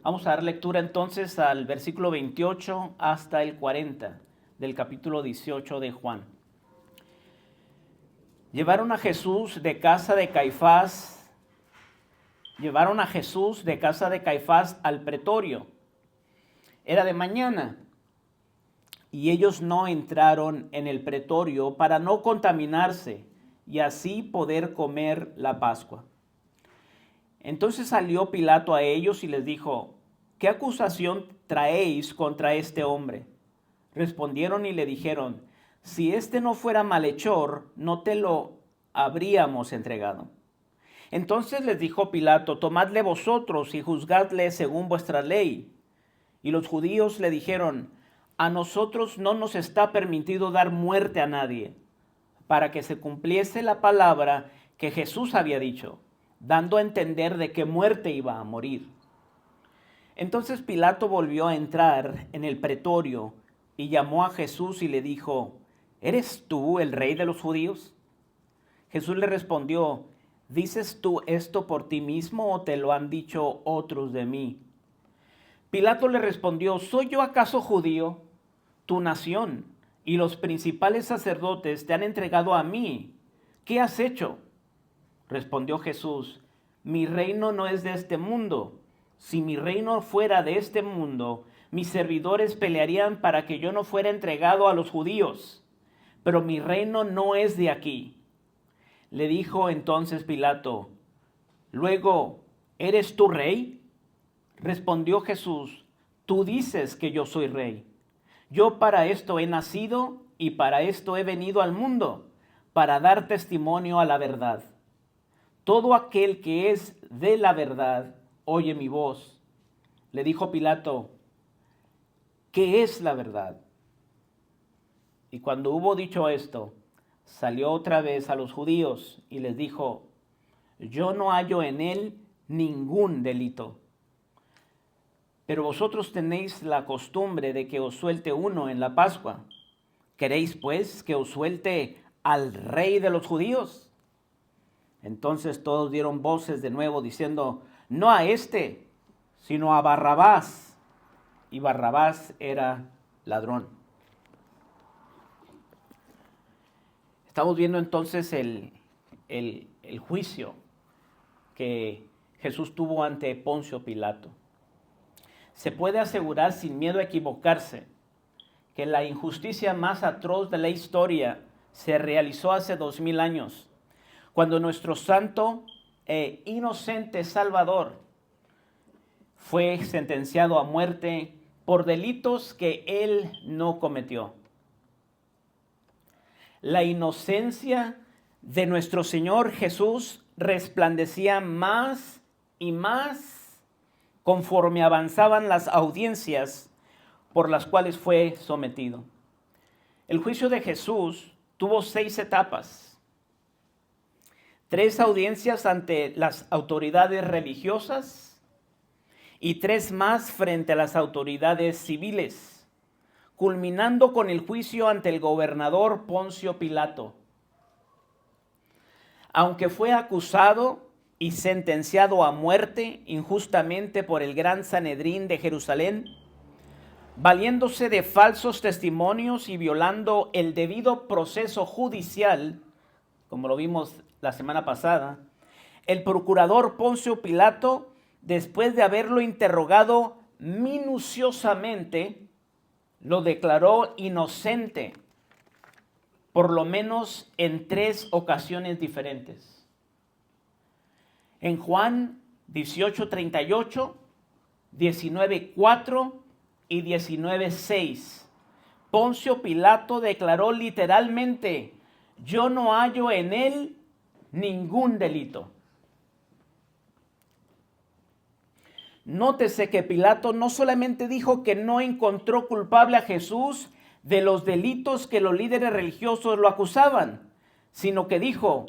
Vamos a dar lectura entonces al versículo 28 hasta el 40 del capítulo 18 de Juan. Llevaron a Jesús de casa de Caifás al pretorio. Era de mañana y ellos no entraron en el pretorio para no contaminarse y así poder comer la Pascua. Entonces salió Pilato a ellos y les dijo: ¿qué acusación traéis contra este hombre? Respondieron y le dijeron: si este no fuera malhechor, no te lo habríamos entregado. Entonces les dijo Pilato: tomadle vosotros y juzgadle según vuestra ley. Y los judíos le dijeron: a nosotros no nos está permitido dar muerte a nadie, para que se cumpliese la palabra que Jesús había dicho, dando a entender de qué muerte iba a morir. Entonces Pilato volvió a entrar en el pretorio y llamó a Jesús y le dijo: ¿eres tú el rey de los judíos? Jesús le respondió: ¿dices tú esto por ti mismo o te lo han dicho otros de mí? Pilato le respondió: ¿soy yo acaso judío? Tu nación y los principales sacerdotes te han entregado a mí. ¿Qué has hecho? Respondió Jesús: mi reino no es de este mundo. Si mi reino fuera de este mundo, mis servidores pelearían para que yo no fuera entregado a los judíos. Pero mi reino no es de aquí. Le dijo entonces Pilato: luego, ¿eres tú rey? Respondió Jesús: tú dices que yo soy rey. Yo para esto he nacido y para esto he venido al mundo, para dar testimonio a la verdad. Todo aquel que es de la verdad oye mi voz. Le dijo Pilato: ¿qué es la verdad? Y cuando hubo dicho esto, salió otra vez a los judíos y les dijo: yo no hallo en él ningún delito. Pero vosotros tenéis la costumbre de que os suelte uno en la Pascua. ¿Queréis pues que os suelte al rey de los judíos? Entonces todos dieron voces de nuevo diciendo: no a este, sino a Barrabás. Y Barrabás era ladrón. Estamos viendo entonces el juicio que Jesús tuvo ante Poncio Pilato. Se puede asegurar sin miedo a equivocarse que la injusticia más atroz de la historia se realizó hace 2000 años, cuando nuestro santo e inocente Salvador fue sentenciado a muerte por delitos que él no cometió. La inocencia de nuestro Señor Jesús resplandecía más y más conforme avanzaban las audiencias por las cuales fue sometido. El juicio de Jesús tuvo 6 etapas. 3 audiencias ante las autoridades religiosas y 3 más frente a las autoridades civiles, culminando con el juicio ante el gobernador Poncio Pilato. Aunque fue acusado y sentenciado a muerte injustamente por el gran Sanedrín de Jerusalén, valiéndose de falsos testimonios y violando el debido proceso judicial, como lo vimos la semana pasada, el procurador Poncio Pilato, después de haberlo interrogado minuciosamente, lo declaró inocente, por lo menos en 3 ocasiones diferentes. En Juan 18:38, 19:4 y 19:6, Poncio Pilato declaró literalmente: yo no hallo en él ningún delito. Nótese que Pilato no solamente dijo que no encontró culpable a Jesús de los delitos que los líderes religiosos lo acusaban, sino que dijo: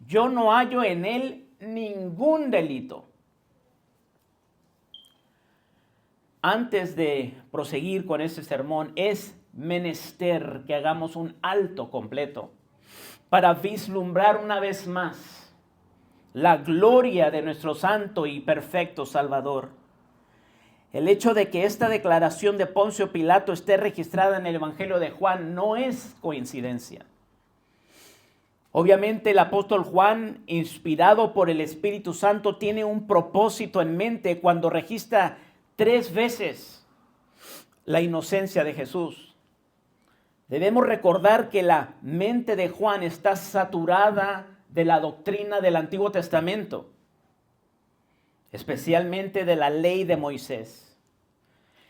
yo no hallo en él ningún delito. Antes de proseguir con este sermón, es menester que hagamos un alto completo para vislumbrar una vez más la gloria de nuestro santo y perfecto Salvador. El hecho de que esta declaración de Poncio Pilato esté registrada en el Evangelio de Juan no es coincidencia. Obviamente el apóstol Juan, inspirado por el Espíritu Santo, tiene un propósito en mente cuando registra 3 veces la inocencia de Jesús. Debemos recordar que la mente de Juan está saturada de la doctrina del Antiguo Testamento, especialmente de la ley de Moisés.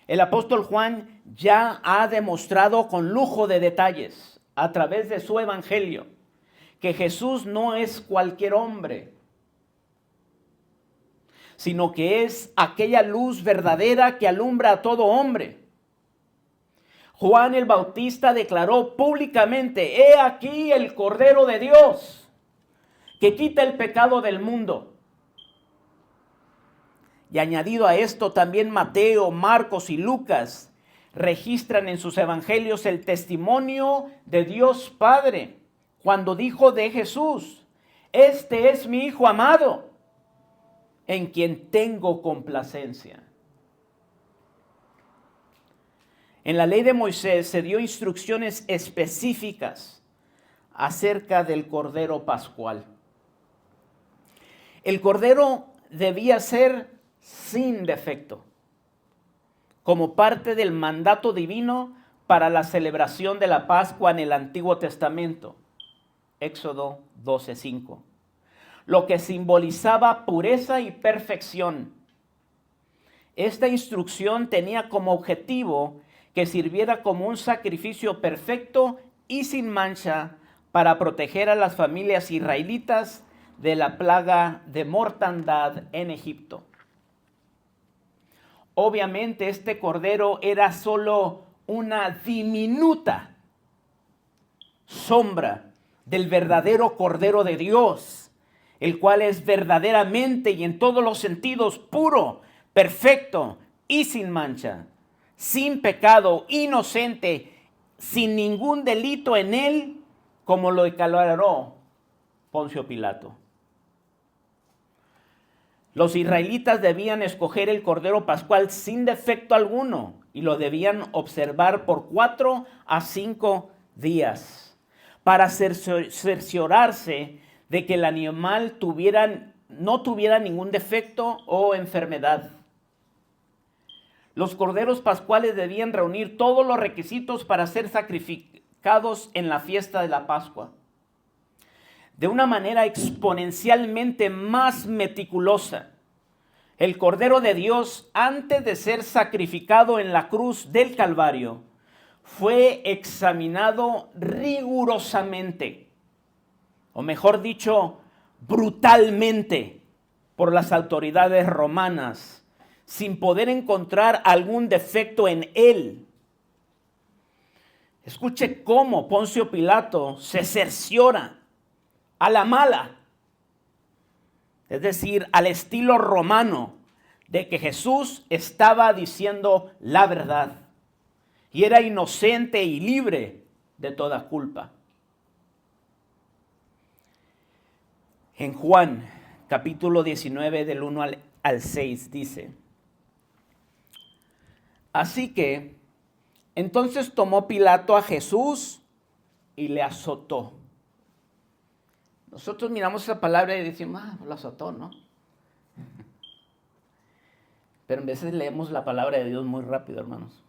El apóstol Juan ya ha demostrado con lujo de detalles a través de su evangelio que Jesús no es cualquier hombre, sino que es aquella luz verdadera que alumbra a todo hombre. Juan el Bautista declaró públicamente: he aquí el Cordero de Dios que quita el pecado del mundo. Y añadido a esto, también Mateo, Marcos y Lucas registran en sus evangelios el testimonio de Dios Padre cuando dijo de Jesús: este es mi Hijo amado, en quien tengo complacencia. En la ley de Moisés se dio instrucciones específicas acerca del Cordero Pascual. El Cordero debía ser sin defecto, como parte del mandato divino para la celebración de la Pascua en el Antiguo Testamento. Éxodo 12:5. Lo que simbolizaba pureza y perfección. Esta instrucción tenía como objetivo que sirviera como un sacrificio perfecto y sin mancha para proteger a las familias israelitas de la plaga de mortandad en Egipto. Obviamente este cordero era solo una diminuta sombra del verdadero Cordero de Dios, el cual es verdaderamente y en todos los sentidos puro, perfecto y sin mancha, sin pecado, inocente, sin ningún delito en él, como lo declaró Poncio Pilato. Los israelitas debían escoger el Cordero Pascual sin defecto alguno y lo debían observar por 4 a 5 días para cerciorarse de que el animal no tuviera ningún defecto o enfermedad. Los corderos pascuales debían reunir todos los requisitos para ser sacrificados en la fiesta de la Pascua, de una manera exponencialmente más meticulosa. El Cordero de Dios, antes de ser sacrificado en la cruz del Calvario, fue examinado rigurosamente, o mejor dicho, brutalmente, por las autoridades romanas, sin poder encontrar algún defecto en él. Escuche cómo Poncio Pilato se cerciora a la mala, es decir, al estilo romano, de que Jesús estaba diciendo la verdad y era inocente y libre de toda culpa. En Juan, capítulo 19, del 1 al 6, dice: así que, entonces tomó Pilato a Jesús y le azotó. Nosotros miramos esa palabra y decimos: lo azotó, ¿no? Pero en veces leemos la palabra de Dios muy rápido, hermanos.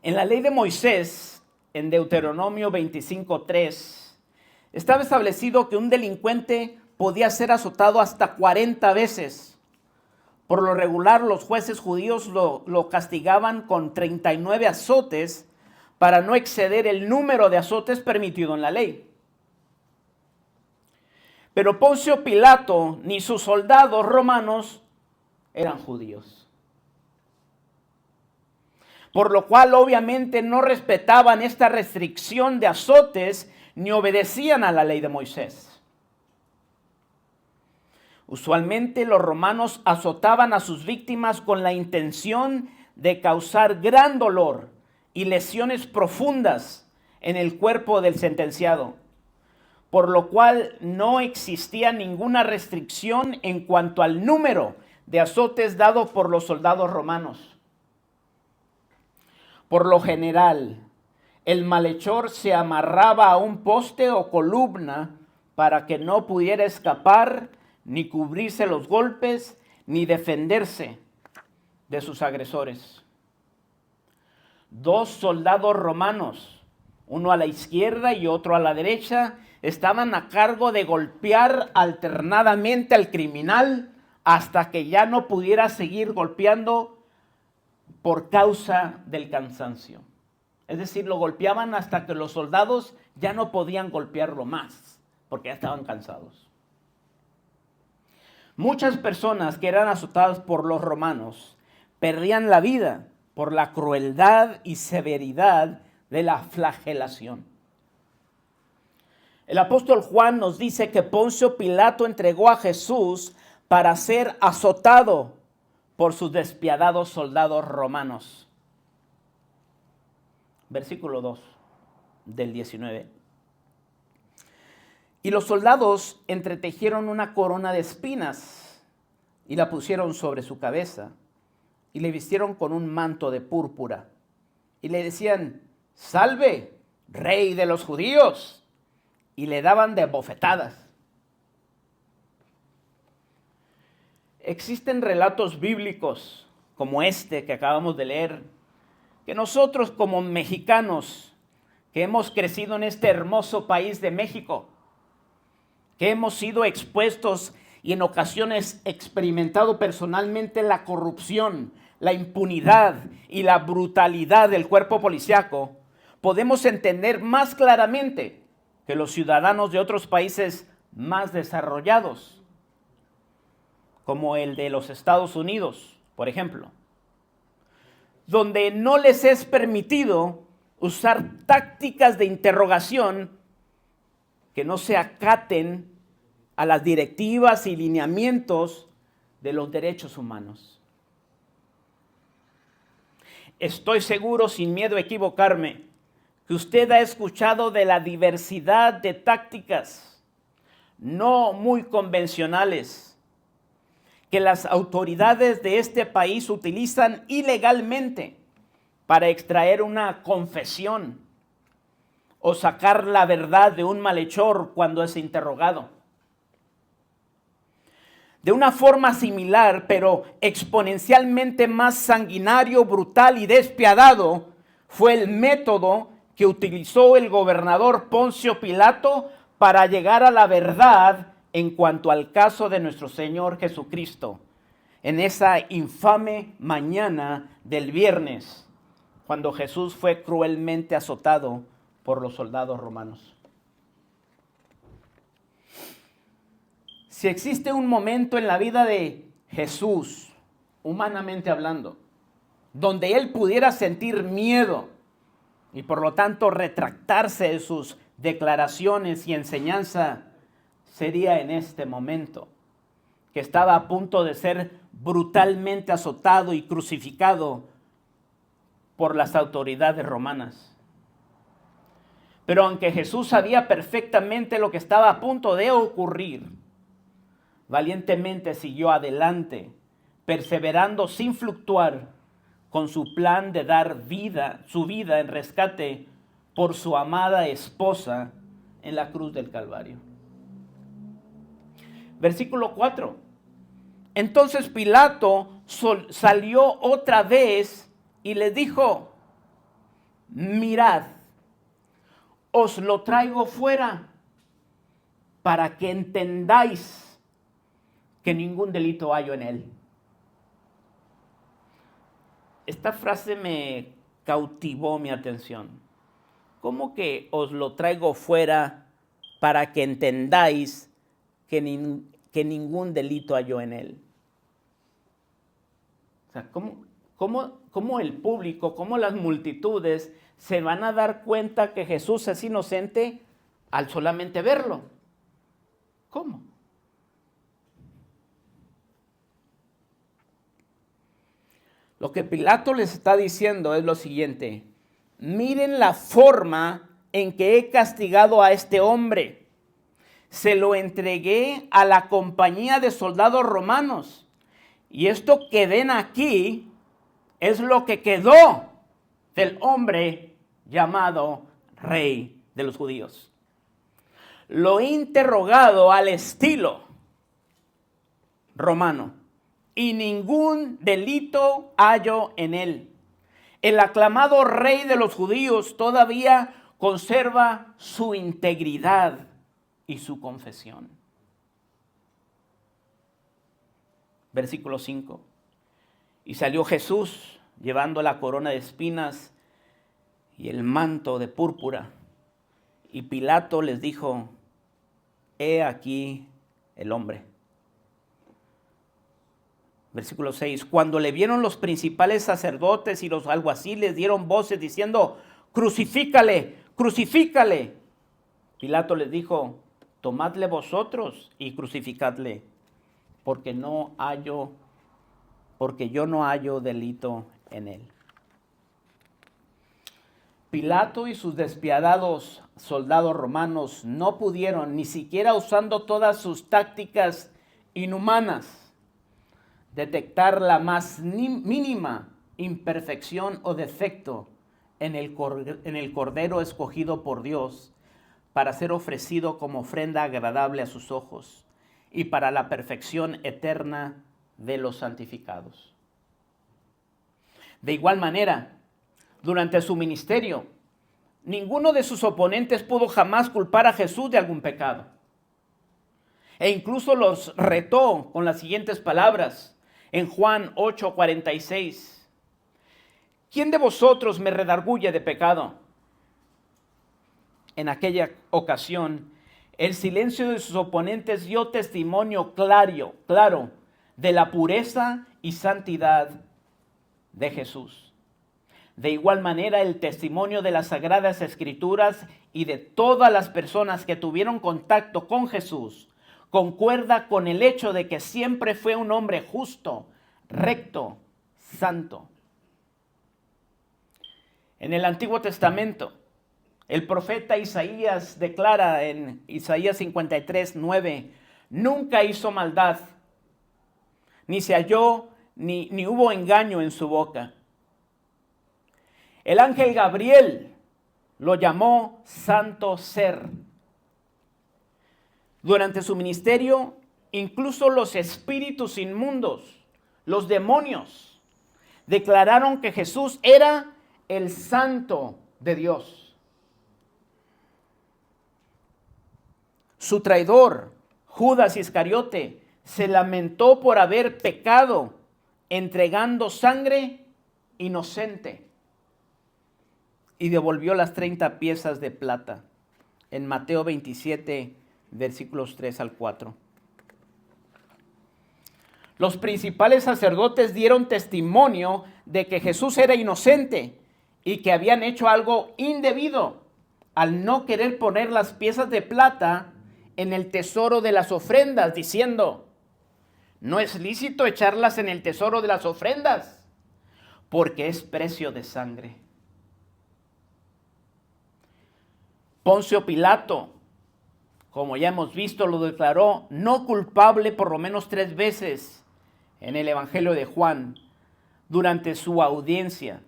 En la ley de Moisés, en Deuteronomio 25:3, estaba establecido que un delincuente podía ser azotado hasta 40 veces. Por lo regular, los jueces judíos lo castigaban con 39 azotes para no exceder el número de azotes permitido en la ley. Pero Poncio Pilato ni sus soldados romanos eran judíos, por lo cual obviamente no respetaban esta restricción de azotes ni obedecían a la ley de Moisés. Usualmente los romanos azotaban a sus víctimas con la intención de causar gran dolor y lesiones profundas en el cuerpo del sentenciado, por lo cual no existía ninguna restricción en cuanto al número de azotes dados por los soldados romanos. Por lo general, el malhechor se amarraba a un poste o columna para que no pudiera escapar, ni cubrirse los golpes, ni defenderse de sus agresores. 2 soldados romanos, uno a la izquierda y otro a la derecha, estaban a cargo de golpear alternadamente al criminal hasta que ya no pudiera seguir golpeando por causa del cansancio. Es decir, lo golpeaban hasta que los soldados ya no podían golpearlo más, porque ya estaban cansados. Muchas personas que eran azotadas por los romanos perdían la vida por la crueldad y severidad de la flagelación. El apóstol Juan nos dice que Poncio Pilato entregó a Jesús para ser azotado por sus despiadados soldados romanos. Versículo 2 del 19. Y los soldados entretejieron una corona de espinas y la pusieron sobre su cabeza y le vistieron con un manto de púrpura y le decían: «Salve, rey de los judíos», y le daban de bofetadas. Existen relatos bíblicos como este que acabamos de leer, que nosotros como mexicanos, que hemos crecido en este hermoso país de México, que hemos sido expuestos y en ocasiones experimentado personalmente la corrupción, la impunidad y la brutalidad del cuerpo policíaco, podemos entender más claramente que los ciudadanos de otros países más desarrollados, como el de los Estados Unidos, por ejemplo, donde no les es permitido usar tácticas de interrogación que no se acaten a las directivas y lineamientos de los derechos humanos. Estoy seguro, sin miedo a equivocarme, que usted ha escuchado de la diversidad de tácticas no muy convencionales que las autoridades de este país utilizan ilegalmente para extraer una confesión o sacar la verdad de un malhechor cuando es interrogado. De una forma similar, pero exponencialmente más sanguinario, brutal y despiadado, fue el método que utilizó el gobernador Poncio Pilato para llegar a la verdad en cuanto al caso de nuestro Señor Jesucristo, en esa infame mañana del viernes, cuando Jesús fue cruelmente azotado por los soldados romanos. Si existe un momento en la vida de Jesús, humanamente hablando, donde él pudiera sentir miedo y por lo tanto retractarse de sus declaraciones y enseñanza, sería en este momento, que estaba a punto de ser brutalmente azotado y crucificado por las autoridades romanas. Pero aunque Jesús sabía perfectamente lo que estaba a punto de ocurrir, valientemente siguió adelante, perseverando sin fluctuar con su plan de dar su vida en rescate por su amada esposa en la cruz del Calvario. Versículo 4. Entonces Pilato salió otra vez y le dijo: mirad, os lo traigo fuera para que entendáis que ningún delito hallo en él. Esta frase me cautivó mi atención. ¿Cómo que os lo traigo fuera para que entendáis que ningún delito halló en él? O sea, ¿cómo el público, cómo las multitudes se van a dar cuenta que Jesús es inocente al solamente verlo? ¿Cómo? Lo que Pilato les está diciendo es lo siguiente: miren la forma en que he castigado a este hombre. Se lo entregué a la compañía de soldados romanos Y esto que ven aquí es lo que quedó del hombre llamado Rey de los Judíos. Lo he interrogado al estilo romano y ningún delito hallo en él. El aclamado Rey de los Judíos todavía conserva su integridad y su confesión. Versículo 5. Y salió Jesús llevando la corona de espinas y el manto de púrpura. Y Pilato les dijo: he aquí el hombre. Versículo 6. Cuando le vieron los principales sacerdotes y los alguaciles, dieron voces diciendo: crucifícale, crucifícale. Pilato les dijo: tomadle vosotros y crucificadle, porque yo no hallo delito en él. Pilato y sus despiadados soldados romanos no pudieron, ni siquiera usando todas sus tácticas inhumanas, detectar la más mínima imperfección o defecto en el cordero escogido por Dios para ser ofrecido como ofrenda agradable a sus ojos y para la perfección eterna de los santificados. De igual manera, durante su ministerio, ninguno de sus oponentes pudo jamás culpar a Jesús de algún pecado. E incluso los retó con las siguientes palabras en Juan 8:46. ¿Quién de vosotros me redarguye de pecado? En aquella ocasión, el silencio de sus oponentes dio testimonio claro de la pureza y santidad de Jesús. De igual manera, el testimonio de las Sagradas Escrituras y de todas las personas que tuvieron contacto con Jesús concuerda con el hecho de que siempre fue un hombre justo, recto, santo. En el Antiguo Testamento, el profeta Isaías declara en Isaías 53:9, nunca hizo maldad, ni se halló, ni hubo engaño en su boca. El ángel Gabriel lo llamó santo ser. Durante su ministerio, incluso los espíritus inmundos, los demonios, declararon que Jesús era el santo de Dios. Su traidor, Judas Iscariote, se lamentó por haber pecado entregando sangre inocente y devolvió las 30 piezas de plata en Mateo 27, versículos 3 al 4. Los principales sacerdotes dieron testimonio de que Jesús era inocente y que habían hecho algo indebido al no querer poner las piezas de plata en el tesoro de las ofrendas, diciendo: no es lícito echarlas en el tesoro de las ofrendas, porque es precio de sangre. Poncio Pilato, como ya hemos visto, lo declaró no culpable por lo menos 3 veces en el Evangelio de Juan durante su audiencia.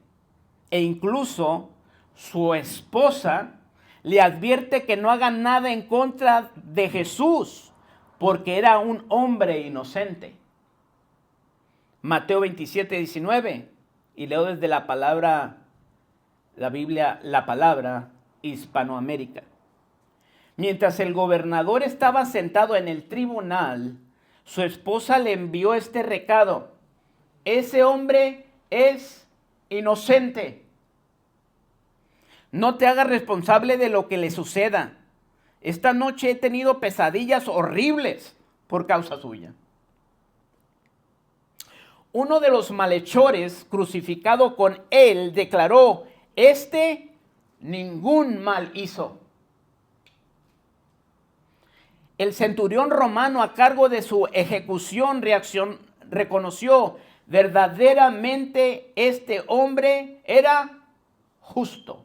E incluso su esposa le advierte que no haga nada en contra de Jesús, porque era un hombre inocente. Mateo 27:19, y leo desde la Biblia, la palabra Hispanoamérica. Mientras el gobernador estaba sentado en el tribunal, su esposa le envió este recado: ese hombre es inocente. No te hagas responsable de lo que le suceda. Esta noche he tenido pesadillas horribles por causa suya. Uno de los malhechores crucificado con él declaró: este ningún mal hizo. El centurión romano a cargo de su ejecución reconoció: verdaderamente este hombre era justo.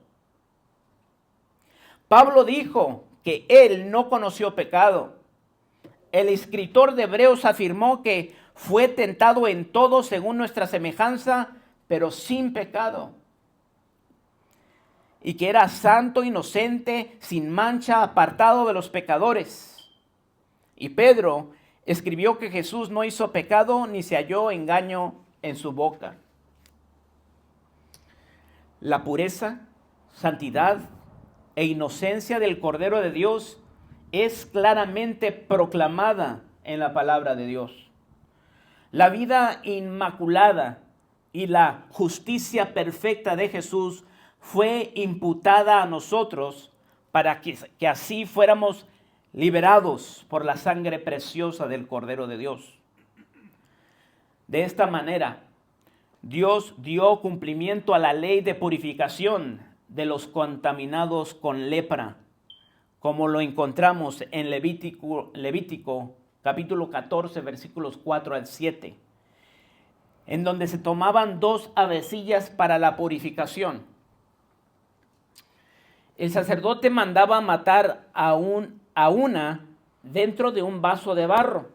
Pablo dijo que él no conoció pecado. El escritor de Hebreos afirmó que fue tentado en todo según nuestra semejanza, pero sin pecado. Y que era santo, inocente, sin mancha, apartado de los pecadores. Y Pedro escribió que Jesús no hizo pecado ni se halló engaño en su boca. La pureza, santidad e inocencia del Cordero de Dios es claramente proclamada en la palabra de Dios. La vida inmaculada y la justicia perfecta de Jesús fue imputada a nosotros para que así fuéramos liberados por la sangre preciosa del Cordero de Dios. De esta manera, Dios dio cumplimiento a la ley de purificación de los contaminados con lepra, como lo encontramos en Levítico capítulo 14, versículos 4 al 7, en donde se tomaban 2 avecillas para la purificación. El sacerdote mandaba matar a una dentro de un vaso de barro.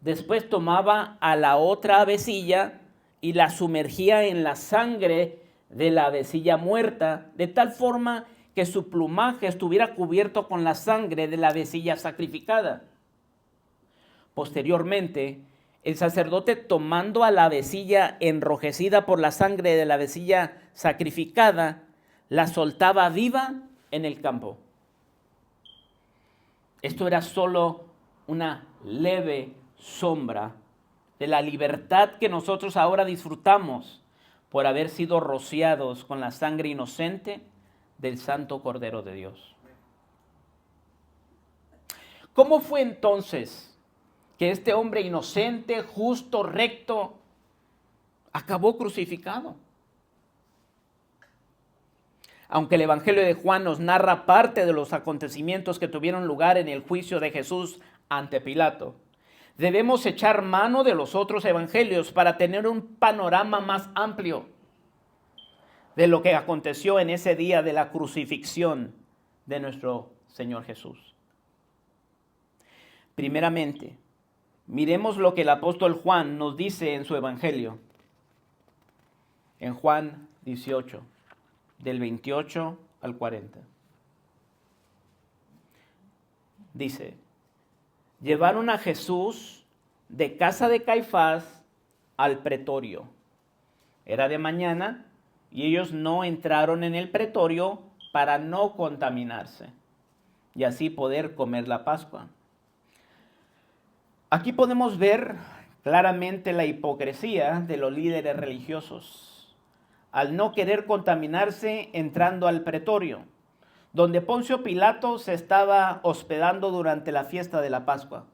Después tomaba a la otra avecilla y la sumergía en la sangre de la avecilla muerta, de tal forma que su plumaje estuviera cubierto con la sangre de la avecilla sacrificada. Posteriormente, el sacerdote, tomando a la avecilla enrojecida por la sangre de la avecilla sacrificada, la soltaba viva en el campo. Esto era solo una leve sombra de la libertad que nosotros ahora disfrutamos por haber sido rociados con la sangre inocente del Santo Cordero de Dios. ¿Cómo fue entonces que este hombre inocente, justo, recto, acabó crucificado? Aunque el Evangelio de Juan nos narra parte de los acontecimientos que tuvieron lugar en el juicio de Jesús ante Pilato, debemos echar mano de los otros evangelios para tener un panorama más amplio de lo que aconteció en ese día de la crucifixión de nuestro Señor Jesús. Primeramente, miremos lo que el apóstol Juan nos dice en su evangelio. En Juan 18, del 28 al 40. Dice: llevaron a Jesús de casa de Caifás al pretorio. Era de mañana y ellos no entraron en el pretorio para no contaminarse y así poder comer la Pascua. Aquí podemos ver claramente la hipocresía de los líderes religiosos al no querer contaminarse entrando al pretorio, donde Poncio Pilato se estaba hospedando durante la fiesta de la Pascua.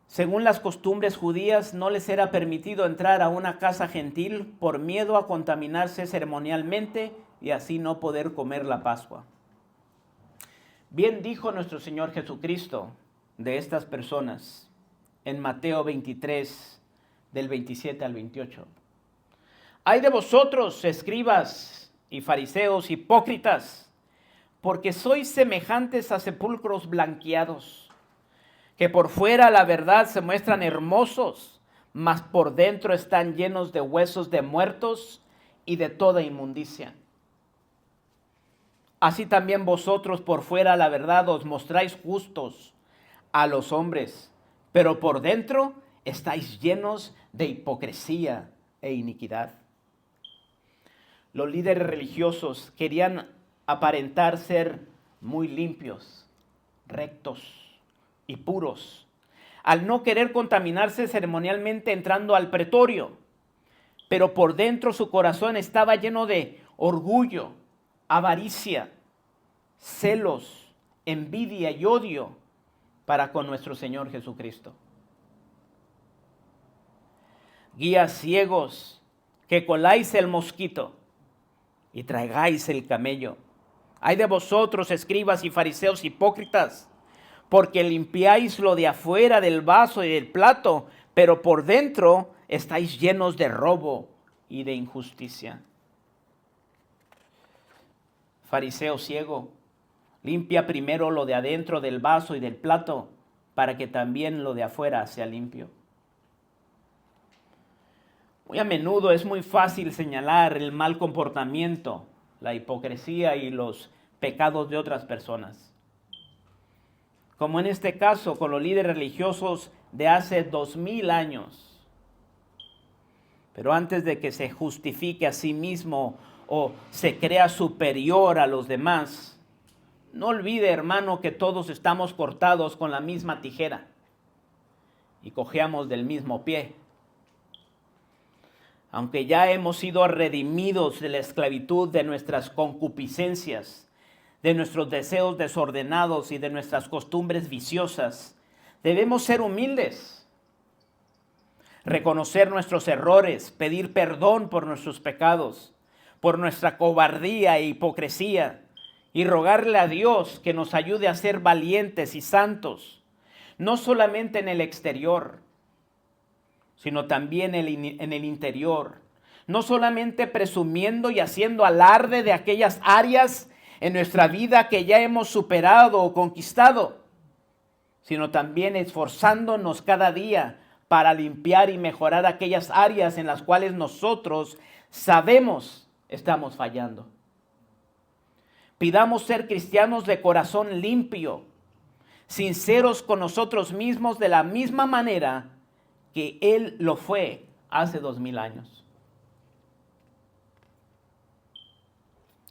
Según las costumbres judías, no les era permitido entrar a una casa gentil por miedo a contaminarse ceremonialmente y así no poder comer la Pascua. Bien dijo nuestro Señor Jesucristo de estas personas en Mateo 23, del 27 al 28. Ay de vosotros, escribas y fariseos hipócritas, porque sois semejantes a sepulcros blanqueados, que por fuera la verdad se muestran hermosos, mas por dentro están llenos de huesos de muertos y de toda inmundicia. Así también vosotros por fuera la verdad os mostráis justos a los hombres, pero por dentro estáis llenos de hipocresía e iniquidad. Los líderes religiosos querían aparentar ser muy limpios, rectos y puros, al no querer contaminarse ceremonialmente entrando al pretorio, pero por dentro su corazón estaba lleno de orgullo, avaricia, celos, envidia y odio para con nuestro Señor Jesucristo. Guías ciegos, que coláis el mosquito y traigáis el camello. Ay de vosotros, escribas y fariseos hipócritas, porque limpiáis lo de afuera del vaso y del plato, pero por dentro estáis llenos de robo y de injusticia. Fariseo ciego, limpia primero lo de adentro del vaso y del plato, para que también lo de afuera sea limpio. Muy a menudo es muy fácil señalar el mal comportamiento, la hipocresía y los pecados de otras personas. Como en este caso con los líderes religiosos de hace 2000 años. Pero antes de que se justifique a sí mismo o se crea superior a los demás, no olvide, hermano, que todos estamos cortados con la misma tijera y cojeamos del mismo pie. Aunque ya hemos sido redimidos de la esclavitud de nuestras concupiscencias, de nuestros deseos desordenados y de nuestras costumbres viciosas, debemos ser humildes, reconocer nuestros errores, pedir perdón por nuestros pecados, por nuestra cobardía e hipocresía, y rogarle a Dios que nos ayude a ser valientes y santos, no solamente en el exterior, sino también en el interior, no solamente presumiendo y haciendo alarde de aquellas áreas en nuestra vida que ya hemos superado o conquistado, sino también esforzándonos cada día para limpiar y mejorar aquellas áreas en las cuales nosotros sabemos estamos fallando. Pidamos ser cristianos de corazón limpio, sinceros con nosotros mismos de la misma manera que Él lo fue hace 2000 años.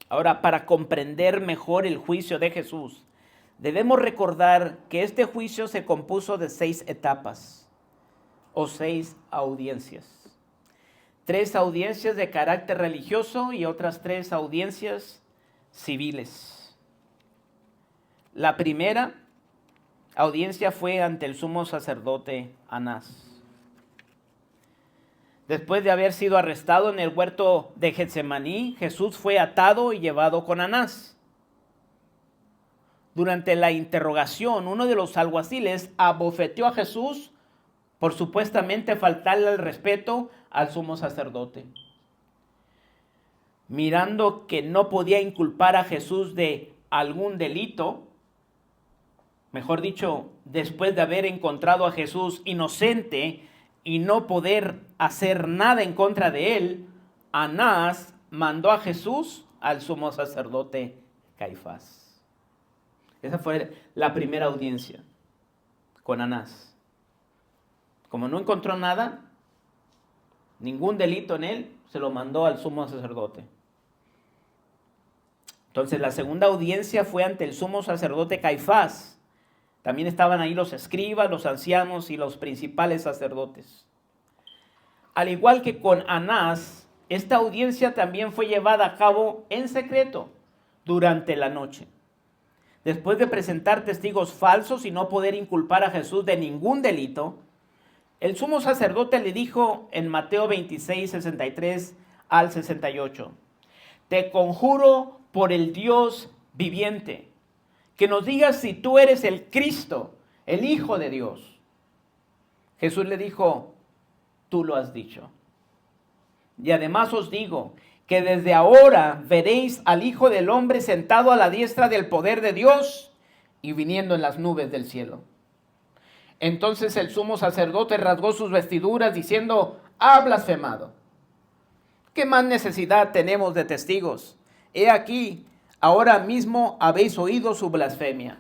Ahora, para comprender mejor el juicio de Jesús, debemos recordar que este juicio se compuso de 6 etapas o 6 audiencias. 3 audiencias de carácter religioso y otras 3 audiencias civiles. La primera audiencia fue ante el sumo sacerdote Anás. Después de haber sido arrestado en el huerto de Getsemaní, Jesús fue atado y llevado con Anás. Durante la interrogación, uno de los alguaciles abofeteó a Jesús por supuestamente faltarle el respeto al sumo sacerdote. Mirando que no podía inculpar a Jesús de algún delito, mejor dicho, después de haber encontrado a Jesús inocente y no poder hacer nada en contra de él, Anás mandó a Jesús al sumo sacerdote Caifás. Esa fue la primera audiencia con Anás. Como no encontró nada, ningún delito en él, se lo mandó al sumo sacerdote. Entonces la segunda audiencia fue ante el sumo sacerdote Caifás. También estaban ahí los escribas, los ancianos y los principales sacerdotes. Al igual que con Anás, esta audiencia también fue llevada a cabo en secreto durante la noche. Después de presentar testigos falsos y no poder inculpar a Jesús de ningún delito, el sumo sacerdote le dijo en Mateo 26, 63 al 68, te conjuro por el Dios viviente, que nos digas si tú eres el Cristo, el Hijo de Dios. Jesús le dijo, tú lo has dicho. Y además os digo que desde ahora veréis al Hijo del Hombre sentado a la diestra del poder de Dios y viniendo en las nubes del cielo. Entonces el sumo sacerdote rasgó sus vestiduras diciendo, ha blasfemado. ¿Qué más necesidad tenemos de testigos? He aquí, ahora mismo habéis oído su blasfemia.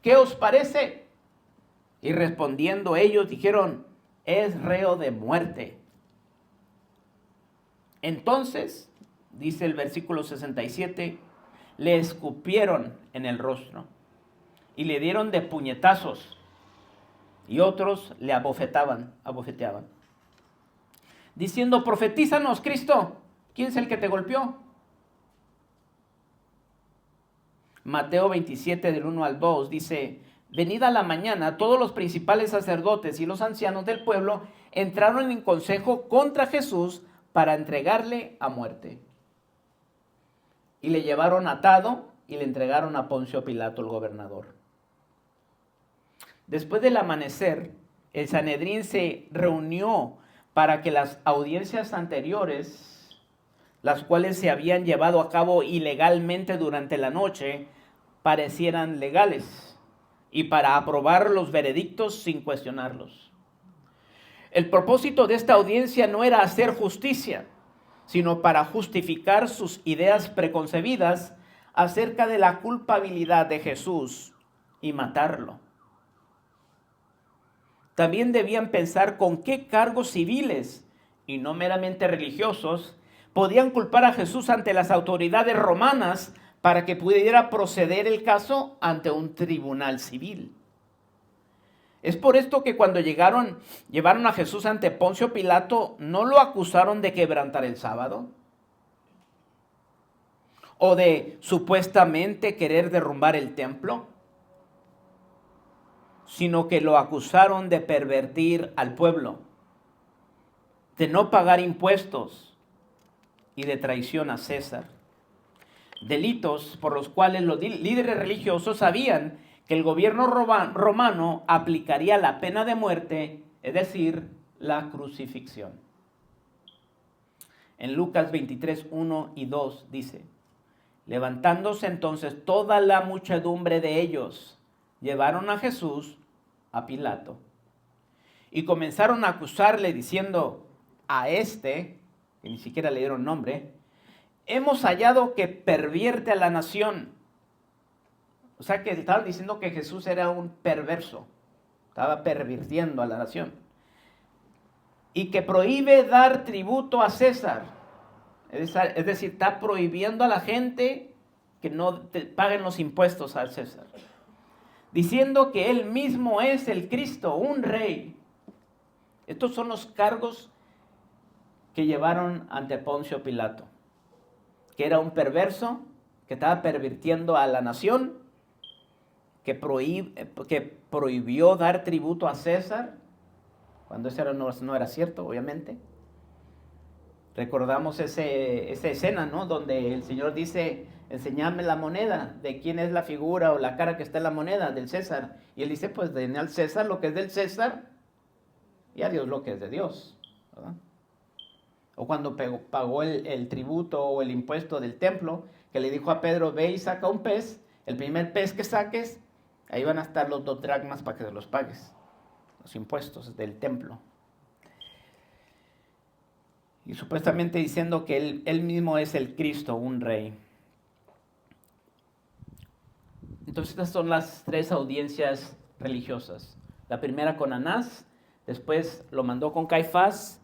¿Qué os parece? Y respondiendo ellos dijeron, es reo de muerte. Entonces, dice el versículo 67, le escupieron en el rostro y le dieron de puñetazos y otros le abofeteaban, diciendo, profetízanos, Cristo, ¿quién es el que te golpeó? Mateo 27 del 1 al 2 dice, venida la mañana, todos los principales sacerdotes y los ancianos del pueblo entraron en consejo contra Jesús para entregarle a muerte. Y le llevaron atado y le entregaron a Poncio Pilato, el gobernador. Después del amanecer, el Sanedrín se reunió para que las audiencias anteriores, las cuales se habían llevado a cabo ilegalmente durante la noche, parecieran legales y para aprobar los veredictos sin cuestionarlos. El propósito de esta audiencia no era hacer justicia, sino para justificar sus ideas preconcebidas acerca de la culpabilidad de Jesús y matarlo. También debían pensar con qué cargos civiles y no meramente religiosos podían culpar a Jesús ante las autoridades romanas para que pudiera proceder el caso ante un tribunal civil. Es por esto que cuando llevaron a Jesús ante Poncio Pilato, no lo acusaron de quebrantar el sábado o de supuestamente querer derrumbar el templo, sino que lo acusaron de pervertir al pueblo, de no pagar impuestos y de traición a César. Delitos por los cuales los líderes religiosos sabían que el gobierno romano aplicaría la pena de muerte, es decir, la crucifixión. En Lucas 23, 1 y 2 dice: levantándose entonces toda la muchedumbre de ellos, llevaron a Jesús a Pilato y comenzaron a acusarle diciendo: a este, que ni siquiera le dieron nombre, hemos hallado que pervierte a la nación. O sea que estaban diciendo que Jesús era un perverso, estaba pervirtiendo a la nación. Y que prohíbe dar tributo a César. Es decir, está prohibiendo a la gente que no paguen los impuestos al César. Diciendo que él mismo es el Cristo, un rey. Estos son los cargos que llevaron ante Poncio Pilato. Que era un perverso, que estaba pervirtiendo a la nación, que prohibió dar tributo a César, cuando eso no era cierto, obviamente. Recordamos esa escena, ¿no? Donde el Señor dice: enséñame la moneda, de quién es la figura o la cara que está en la moneda, del César. Y él dice: pues denle al César lo que es del César y a Dios lo que es de Dios, ¿verdad? O cuando pagó el tributo o el impuesto del templo, que le dijo a Pedro: ve y saca un pez, el primer pez que saques, ahí van a estar los 2 dracmas para que se los pagues, los impuestos del templo. Y supuestamente diciendo que él mismo es el Cristo, un rey. Entonces estas son las 3 audiencias religiosas. La primera con Anás, después lo mandó con Caifás,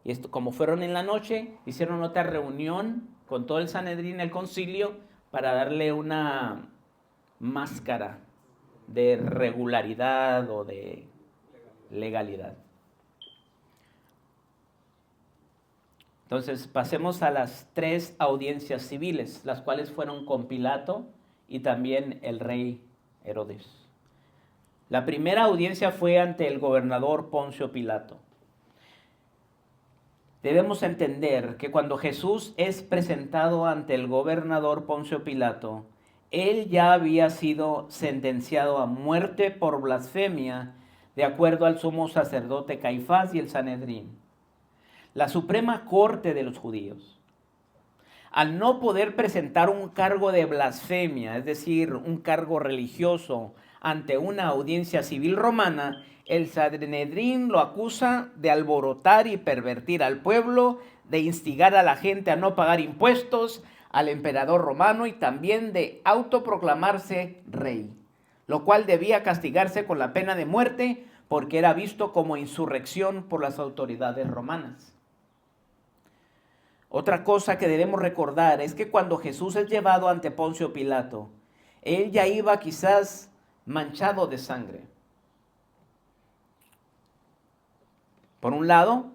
y esto, como fueron en la noche, hicieron otra reunión con todo el Sanedrín, el concilio, para darle una máscara de regularidad o de legalidad. Entonces pasemos a las 3 audiencias civiles, las cuales fueron con Pilato y también el rey Herodes. La primera audiencia fue ante el gobernador Poncio Pilato. Debemos entender que cuando Jesús es presentado ante el gobernador Poncio Pilato, él ya había sido sentenciado a muerte por blasfemia, de acuerdo al sumo sacerdote Caifás y el Sanedrín, la suprema corte de los judíos. Al no poder presentar un cargo de blasfemia, es decir, un cargo religioso, ante una audiencia civil romana, el Sanedrín lo acusa de alborotar y pervertir al pueblo, de instigar a la gente a no pagar impuestos al emperador romano y también de autoproclamarse rey, lo cual debía castigarse con la pena de muerte porque era visto como insurrección por las autoridades romanas. Otra cosa que debemos recordar es que cuando Jesús es llevado ante Poncio Pilato, él ya iba quizás manchado de sangre. Por un lado,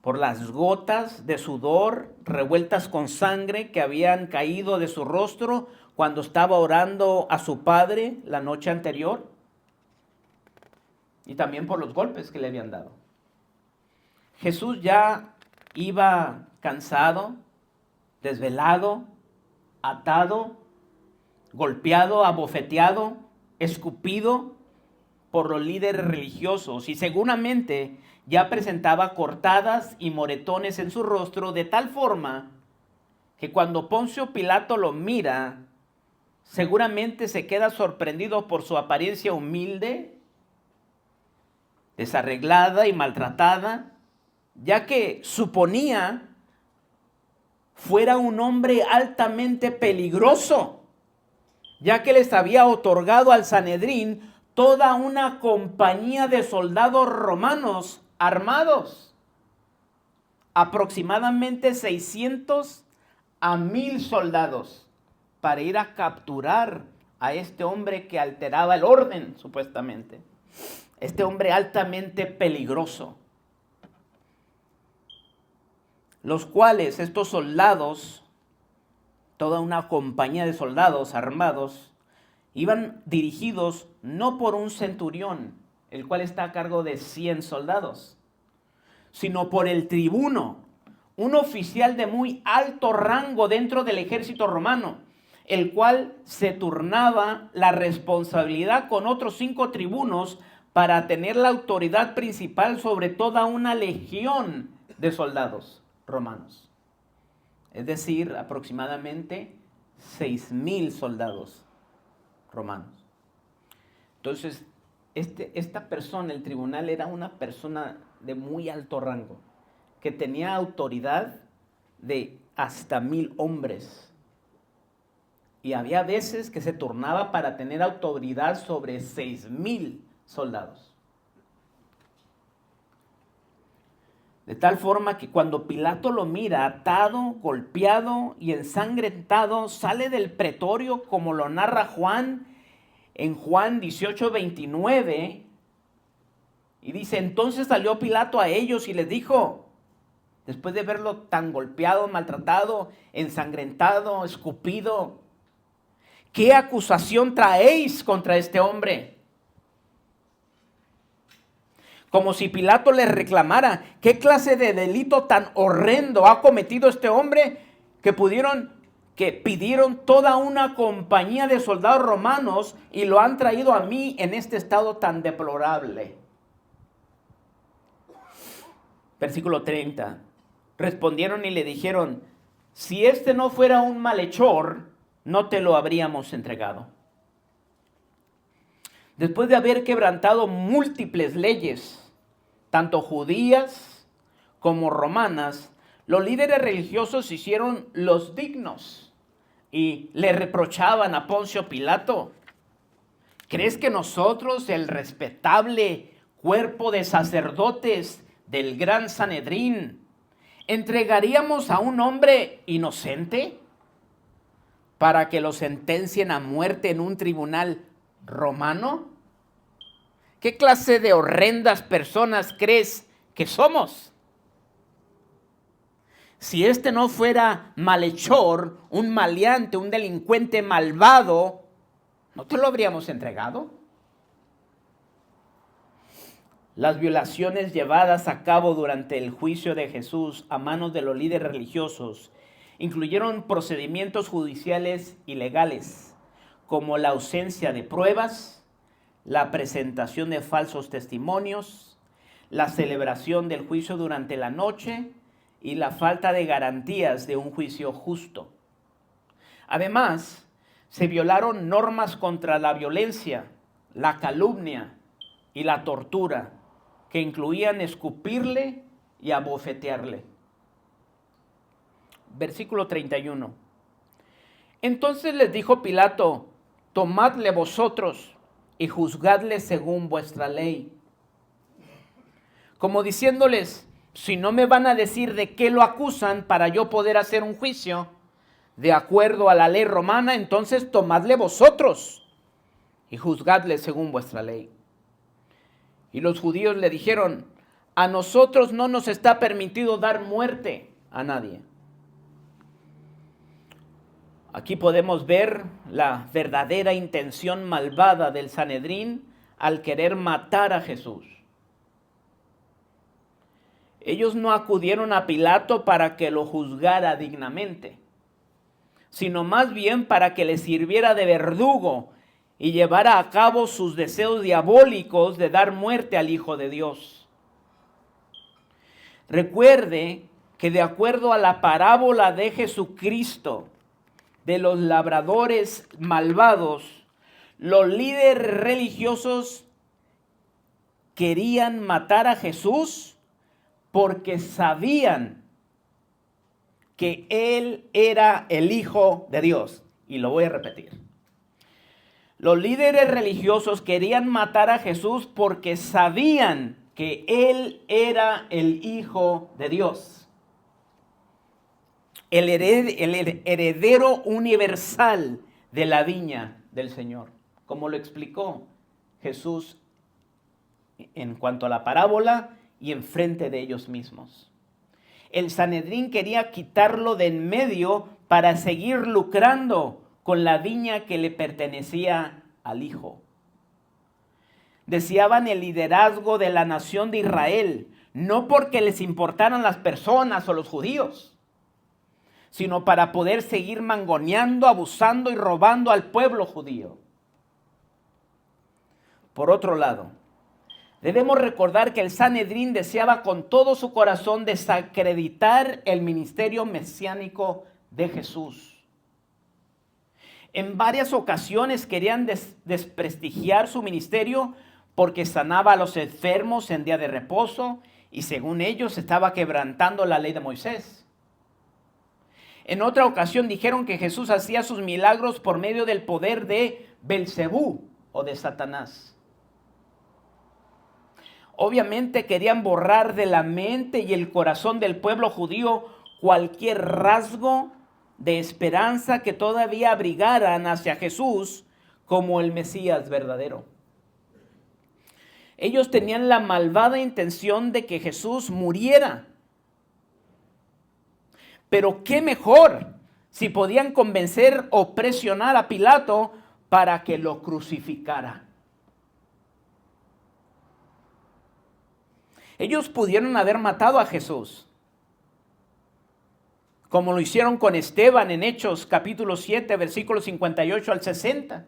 por las gotas de sudor revueltas con sangre que habían caído de su rostro cuando estaba orando a su padre la noche anterior, y también por los golpes que le habían dado. Jesús ya iba cansado, desvelado, atado, golpeado, abofeteado, escupido por los líderes religiosos, y seguramente ya presentaba cortadas y moretones en su rostro, de tal forma que cuando Poncio Pilato lo mira, seguramente se queda sorprendido por su apariencia humilde, desarreglada y maltratada, ya que suponía fuera un hombre altamente peligroso, ya que les había otorgado al Sanedrín toda una compañía de soldados romanos armados, aproximadamente 600 a 1000 soldados, para ir a capturar a este hombre que alteraba el orden, supuestamente. Este hombre altamente peligroso. Los cuales estos soldados, toda una compañía de soldados armados, iban dirigidos no por un centurión, el cual está a cargo de 100 soldados, sino por el tribuno, un oficial de muy alto rango dentro del ejército romano, el cual se turnaba la responsabilidad con otros 5 tribunos para tener la autoridad principal sobre toda una legión de soldados romanos. Es decir, aproximadamente 6,000 soldados romanos. Entonces, esta persona, el tribunal, era una persona de muy alto rango, que tenía autoridad de hasta 1000 hombres. Y había veces que se turnaba para tener autoridad sobre 6,000 soldados. De tal forma que cuando Pilato lo mira atado, golpeado y ensangrentado, sale del pretorio, como lo narra Juan en Juan 18:29, y dice: entonces salió Pilato a ellos y les dijo, después de verlo tan golpeado, maltratado, ensangrentado, escupido: ¿qué acusación traéis contra este hombre? Como si Pilato les reclamara: ¿qué clase de delito tan horrendo ha cometido este hombre que pidieron toda una compañía de soldados romanos y lo han traído a mí en este estado tan deplorable? Versículo 30. Respondieron y le dijeron: si este no fuera un malhechor, no te lo habríamos entregado. Después de haber quebrantado múltiples leyes, tanto judías como romanas, los líderes religiosos se hicieron los dignos y le reprochaban a Poncio Pilato: ¿crees que nosotros, el respetable cuerpo de sacerdotes del gran Sanedrín, entregaríamos a un hombre inocente para que lo sentencien a muerte en un tribunal romano? ¿Qué clase de horrendas personas crees que somos? Si este no fuera malhechor, un maleante, un delincuente malvado, ¿no te lo habríamos entregado? Las violaciones llevadas a cabo durante el juicio de Jesús a manos de los líderes religiosos incluyeron procedimientos judiciales ilegales, como la ausencia de pruebas, la presentación de falsos testimonios, la celebración del juicio durante la noche y la falta de garantías de un juicio justo. Además, se violaron normas contra la violencia, la calumnia y la tortura, que incluían escupirle y abofetearle. Versículo 31. Entonces les dijo Pilato: tomadle vosotros y juzgadle según vuestra ley. Como diciéndoles: si no me van a decir de qué lo acusan para yo poder hacer un juicio de acuerdo a la ley romana, entonces tomadle vosotros y juzgadle según vuestra ley. Y los judíos le dijeron: a nosotros no nos está permitido dar muerte a nadie. Aquí podemos ver la verdadera intención malvada del Sanedrín al querer matar a Jesús. Ellos no acudieron a Pilato para que lo juzgara dignamente, sino más bien para que le sirviera de verdugo y llevara a cabo sus deseos diabólicos de dar muerte al Hijo de Dios. Recuerde que de acuerdo a la parábola de Jesucristo de los labradores malvados, los líderes religiosos querían matar a Jesús porque sabían que Él era el Hijo de Dios. Y lo voy a repetir. Los líderes religiosos querían matar a Jesús porque sabían que Él era el Hijo de Dios. El heredero universal de la viña del Señor. Como lo explicó Jesús en cuanto a la parábola y enfrente de ellos mismos. El Sanedrín quería quitarlo de en medio para seguir lucrando con la viña que le pertenecía al Hijo. Deseaban el liderazgo de la nación de Israel, no porque les importaran las personas o los judíos, sino para poder seguir mangoneando, abusando y robando al pueblo judío. Por otro lado, debemos recordar que el Sanedrín deseaba con todo su corazón desacreditar el ministerio mesiánico de Jesús. En varias ocasiones querían desprestigiar su ministerio porque sanaba a los enfermos en día de reposo y según ellos estaba quebrantando la ley de Moisés. En otra ocasión dijeron que Jesús hacía sus milagros por medio del poder de Belcebú o de Satanás. Obviamente querían borrar de la mente y el corazón del pueblo judío cualquier rasgo de esperanza que todavía abrigaran hacia Jesús como el Mesías verdadero. Ellos tenían la malvada intención de que Jesús muriera. Pero qué mejor si podían convencer o presionar a Pilato para que lo crucificara. Ellos pudieron haber matado a Jesús, como lo hicieron con Esteban en Hechos capítulo 7, versículos 58 al 60.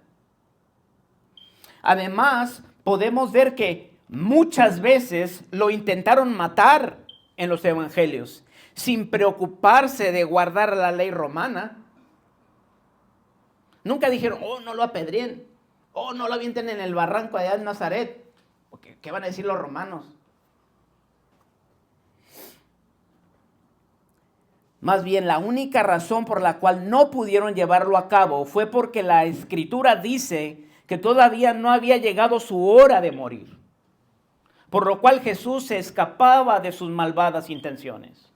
Además, podemos ver que muchas veces lo intentaron matar en los evangelios, sin preocuparse de guardar la ley romana. Nunca dijeron, oh, no lo apedreen, oh, no lo avienten en el barranco allá en Nazaret, porque ¿qué van a decir los romanos? Más bien, la única razón por la cual no pudieron llevarlo a cabo fue porque la Escritura dice que todavía no había llegado su hora de morir, por lo cual Jesús se escapaba de sus malvadas intenciones.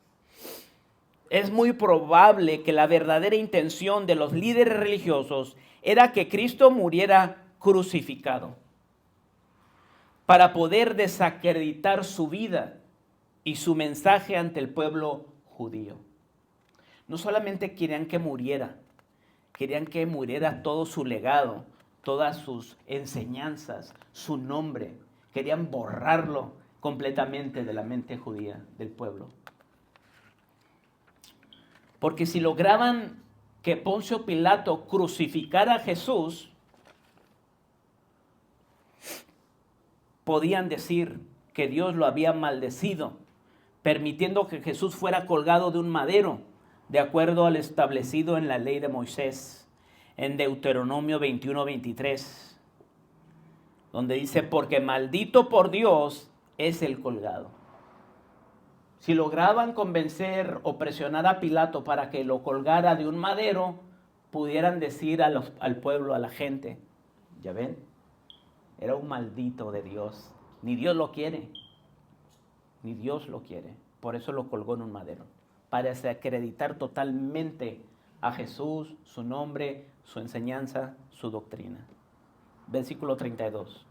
Es muy probable que la verdadera intención de los líderes religiosos era que Cristo muriera crucificado para poder desacreditar su vida y su mensaje ante el pueblo judío. No solamente querían que muriera todo su legado, todas sus enseñanzas, su nombre. Querían borrarlo completamente de la mente judía del pueblo. Porque si lograban que Poncio Pilato crucificara a Jesús, podían decir que Dios lo había maldecido, permitiendo que Jesús fuera colgado de un madero, de acuerdo al establecido en la ley de Moisés, en Deuteronomio 21:23, donde dice, porque maldito por Dios es el colgado. Si lograban convencer o presionar a Pilato para que lo colgara de un madero, pudieran decir al pueblo, a la gente, ya ven, era un maldito de Dios, ni Dios lo quiere, ni Dios lo quiere, por eso lo colgó en un madero, para desacreditar totalmente a Jesús, su nombre, su enseñanza, su doctrina. Versículo 32.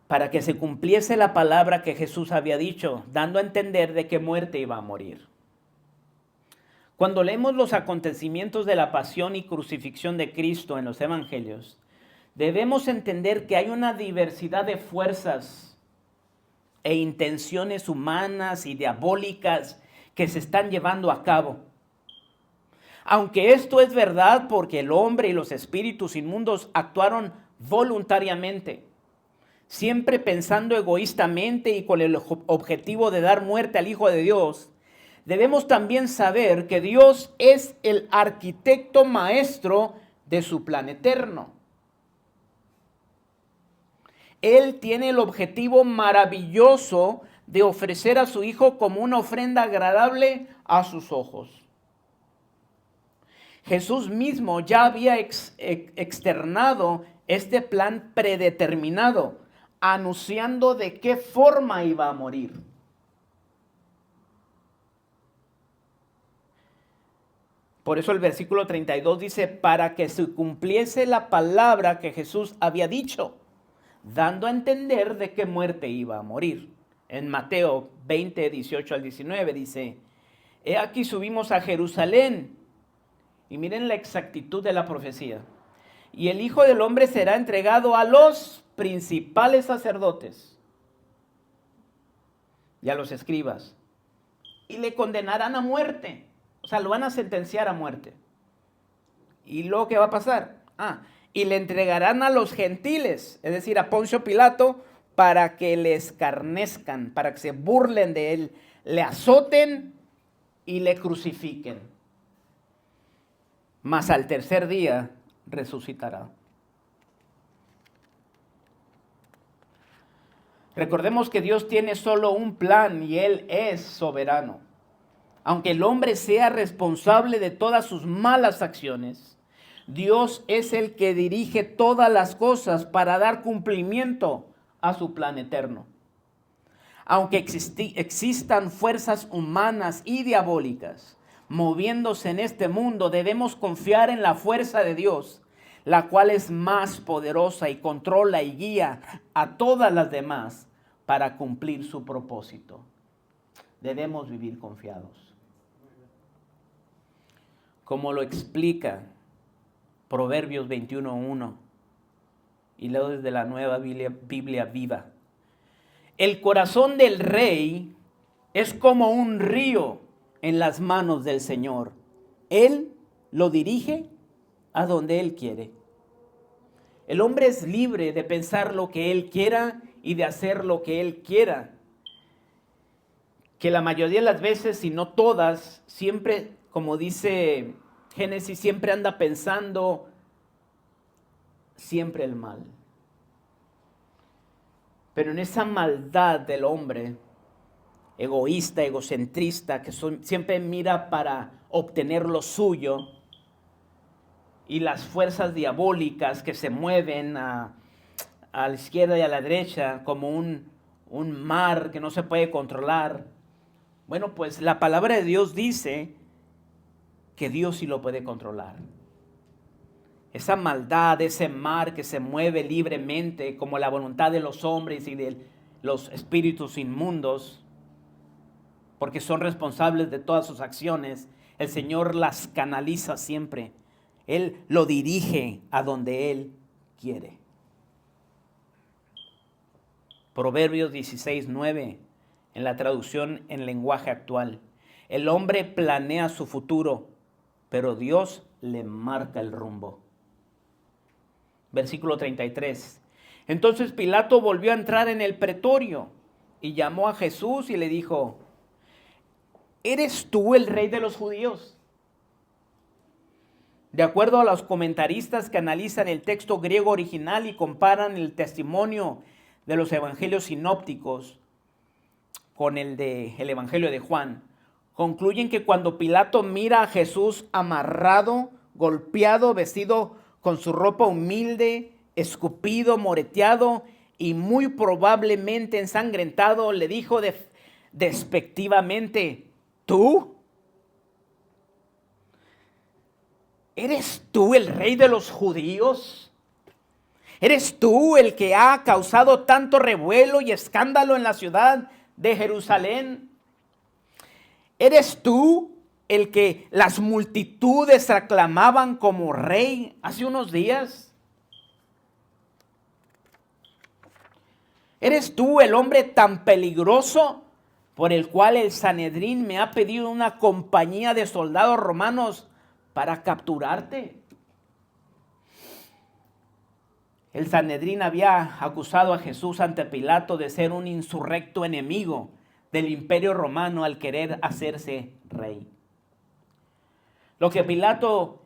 Para que se cumpliese la palabra que Jesús había dicho, dando a entender de qué muerte iba a morir. Cuando leemos los acontecimientos de la pasión y crucifixión de Cristo en los evangelios, debemos entender que hay una diversidad de fuerzas e intenciones humanas y diabólicas que se están llevando a cabo. Aunque esto es verdad porque el hombre y los espíritus inmundos actuaron voluntariamente, siempre pensando egoístamente y con el objetivo de dar muerte al Hijo de Dios, debemos también saber que Dios es el arquitecto maestro de su plan eterno. Él tiene el objetivo maravilloso de ofrecer a su hijo como una ofrenda agradable a sus ojos. Jesús mismo ya había externado este plan predeterminado, anunciando de qué forma iba a morir. Por eso el versículo 32 dice, para que se cumpliese la palabra que Jesús había dicho, dando a entender de qué muerte iba a morir. En Mateo 20, 18 al 19 dice, he aquí subimos a Jerusalén. Y miren la exactitud de la profecía. Y el Hijo del Hombre será entregado a los principales sacerdotes y a los escribas. Y le condenarán a muerte. O sea, lo van a sentenciar a muerte. ¿Y luego qué va a pasar? Y le entregarán a los gentiles, es decir, a Poncio Pilato, para que le escarnezcan, para que se burlen de él, le azoten y le crucifiquen. Mas al tercer día resucitará. Recordemos que Dios tiene solo un plan y Él es soberano. Aunque el hombre sea responsable de todas sus malas acciones, Dios es el que dirige todas las cosas para dar cumplimiento a su plan eterno. Aunque existan fuerzas humanas y diabólicas moviéndose en este mundo, debemos confiar en la fuerza de Dios, la cual es más poderosa y controla y guía a todas las demás para cumplir su propósito. Debemos vivir confiados. Como lo explica Proverbios 21:1 y luego desde la Nueva Biblia Viva. El corazón del rey es como un río en las manos del Señor. Él lo dirige a donde Él quiere. El hombre es libre de pensar lo que él quiera y de hacer lo que él quiera. Que la mayoría de las veces, si no todas, siempre, como dice Génesis, siempre anda pensando siempre el mal. Pero en esa maldad del hombre, egoísta, egocentrista, que siempre mira para obtener lo suyo, y las fuerzas diabólicas que se mueven a la izquierda y a la derecha como un mar que no se puede controlar. Bueno, pues la palabra de Dios dice que Dios sí lo puede controlar. Esa maldad, ese mar que se mueve libremente como la voluntad de los hombres y de los espíritus inmundos, porque son responsables de todas sus acciones, el Señor las canaliza siempre. Él lo dirige a donde Él quiere. Proverbios 16:9, en la traducción en lenguaje actual. El hombre planea su futuro, pero Dios le marca el rumbo. Versículo 33. Entonces Pilato volvió a entrar en el pretorio y llamó a Jesús y le dijo, ¿eres tú el rey de los judíos? De acuerdo a los comentaristas que analizan el texto griego original y comparan el testimonio de los evangelios sinópticos con el evangelio de Juan, concluyen que cuando Pilato mira a Jesús amarrado, golpeado, vestido con su ropa humilde, escupido, moreteado y muy probablemente ensangrentado, le dijo despectivamente, ¿tú? ¿Eres tú el rey de los judíos? ¿Eres tú el que ha causado tanto revuelo y escándalo en la ciudad de Jerusalén? ¿Eres tú el que las multitudes aclamaban como rey hace unos días? ¿Eres tú el hombre tan peligroso por el cual el Sanedrín me ha pedido una compañía de soldados romanos para capturarte? El Sanedrín había acusado a Jesús ante Pilato de ser un insurrecto enemigo del imperio romano al querer hacerse rey. Lo que Pilato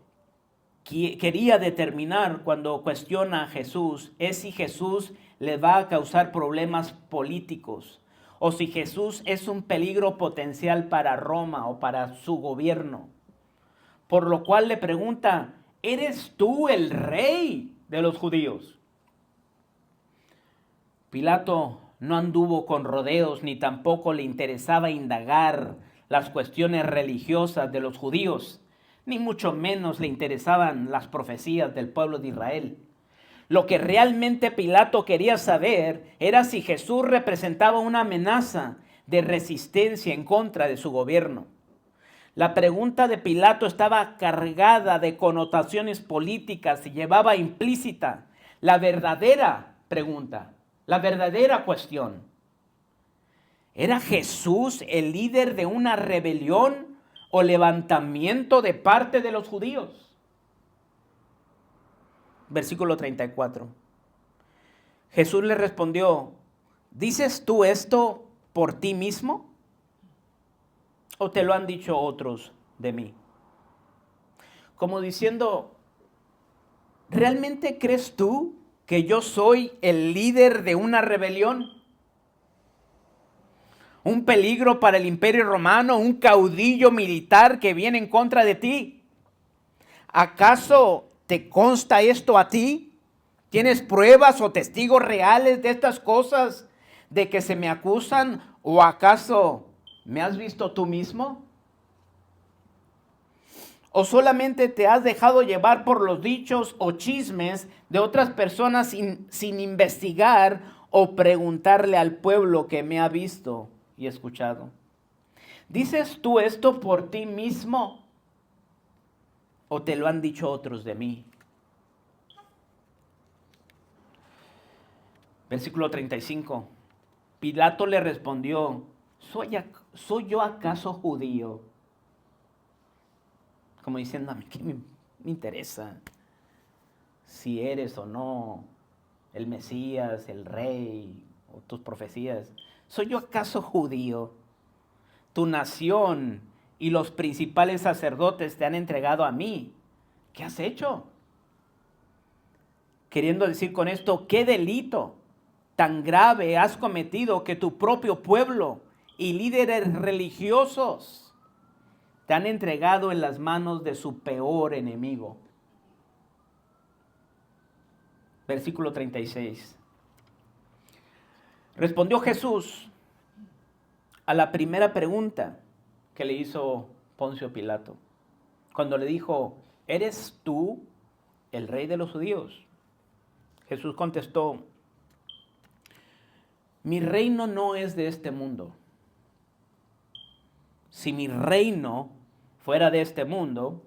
quería determinar cuando cuestiona a Jesús es si Jesús le va a causar problemas políticos o si Jesús es un peligro potencial para Roma o para su gobierno. Por lo cual le pregunta, ¿eres tú el rey de los judíos? Pilato no anduvo con rodeos ni tampoco le interesaba indagar las cuestiones religiosas de los judíos, ni mucho menos le interesaban las profecías del pueblo de Israel. Lo que realmente Pilato quería saber era si Jesús representaba una amenaza de resistencia en contra de su gobierno. La pregunta de Pilato estaba cargada de connotaciones políticas y llevaba implícita la verdadera pregunta, la verdadera cuestión. ¿Era Jesús el líder de una rebelión o levantamiento de parte de los judíos? Versículo 34. Jesús le respondió, ¿dices tú esto por ti mismo? ¿O te lo han dicho otros de mí? Como diciendo, ¿realmente crees tú que yo soy el líder de una rebelión? ¿Un peligro para el imperio romano? ¿Un caudillo militar que viene en contra de ti? ¿Acaso te consta esto a ti? ¿Tienes pruebas o testigos reales de estas cosas de que se me acusan? ¿O acaso me has visto tú mismo? ¿O solamente te has dejado llevar por los dichos o chismes de otras personas sin investigar o preguntarle al pueblo que me ha visto y escuchado? ¿Dices tú esto por ti mismo o te lo han dicho otros de mí? Versículo 35. Pilato le respondió, ¿soy yo acaso judío? Como diciendo, a mí qué me interesa si eres o no el Mesías, el rey o tus profecías. ¿Soy yo acaso judío? Tu nación y los principales sacerdotes te han entregado a mí. ¿Qué has hecho? Queriendo decir con esto, ¿qué delito tan grave has cometido que tu propio pueblo y líderes religiosos te han entregado en las manos de su peor enemigo? Versículo 36. Respondió Jesús a la primera pregunta que le hizo Poncio Pilato, cuando le dijo, ¿eres tú el rey de los judíos? Jesús contestó, mi reino no es de este mundo. Si mi reino fuera de este mundo,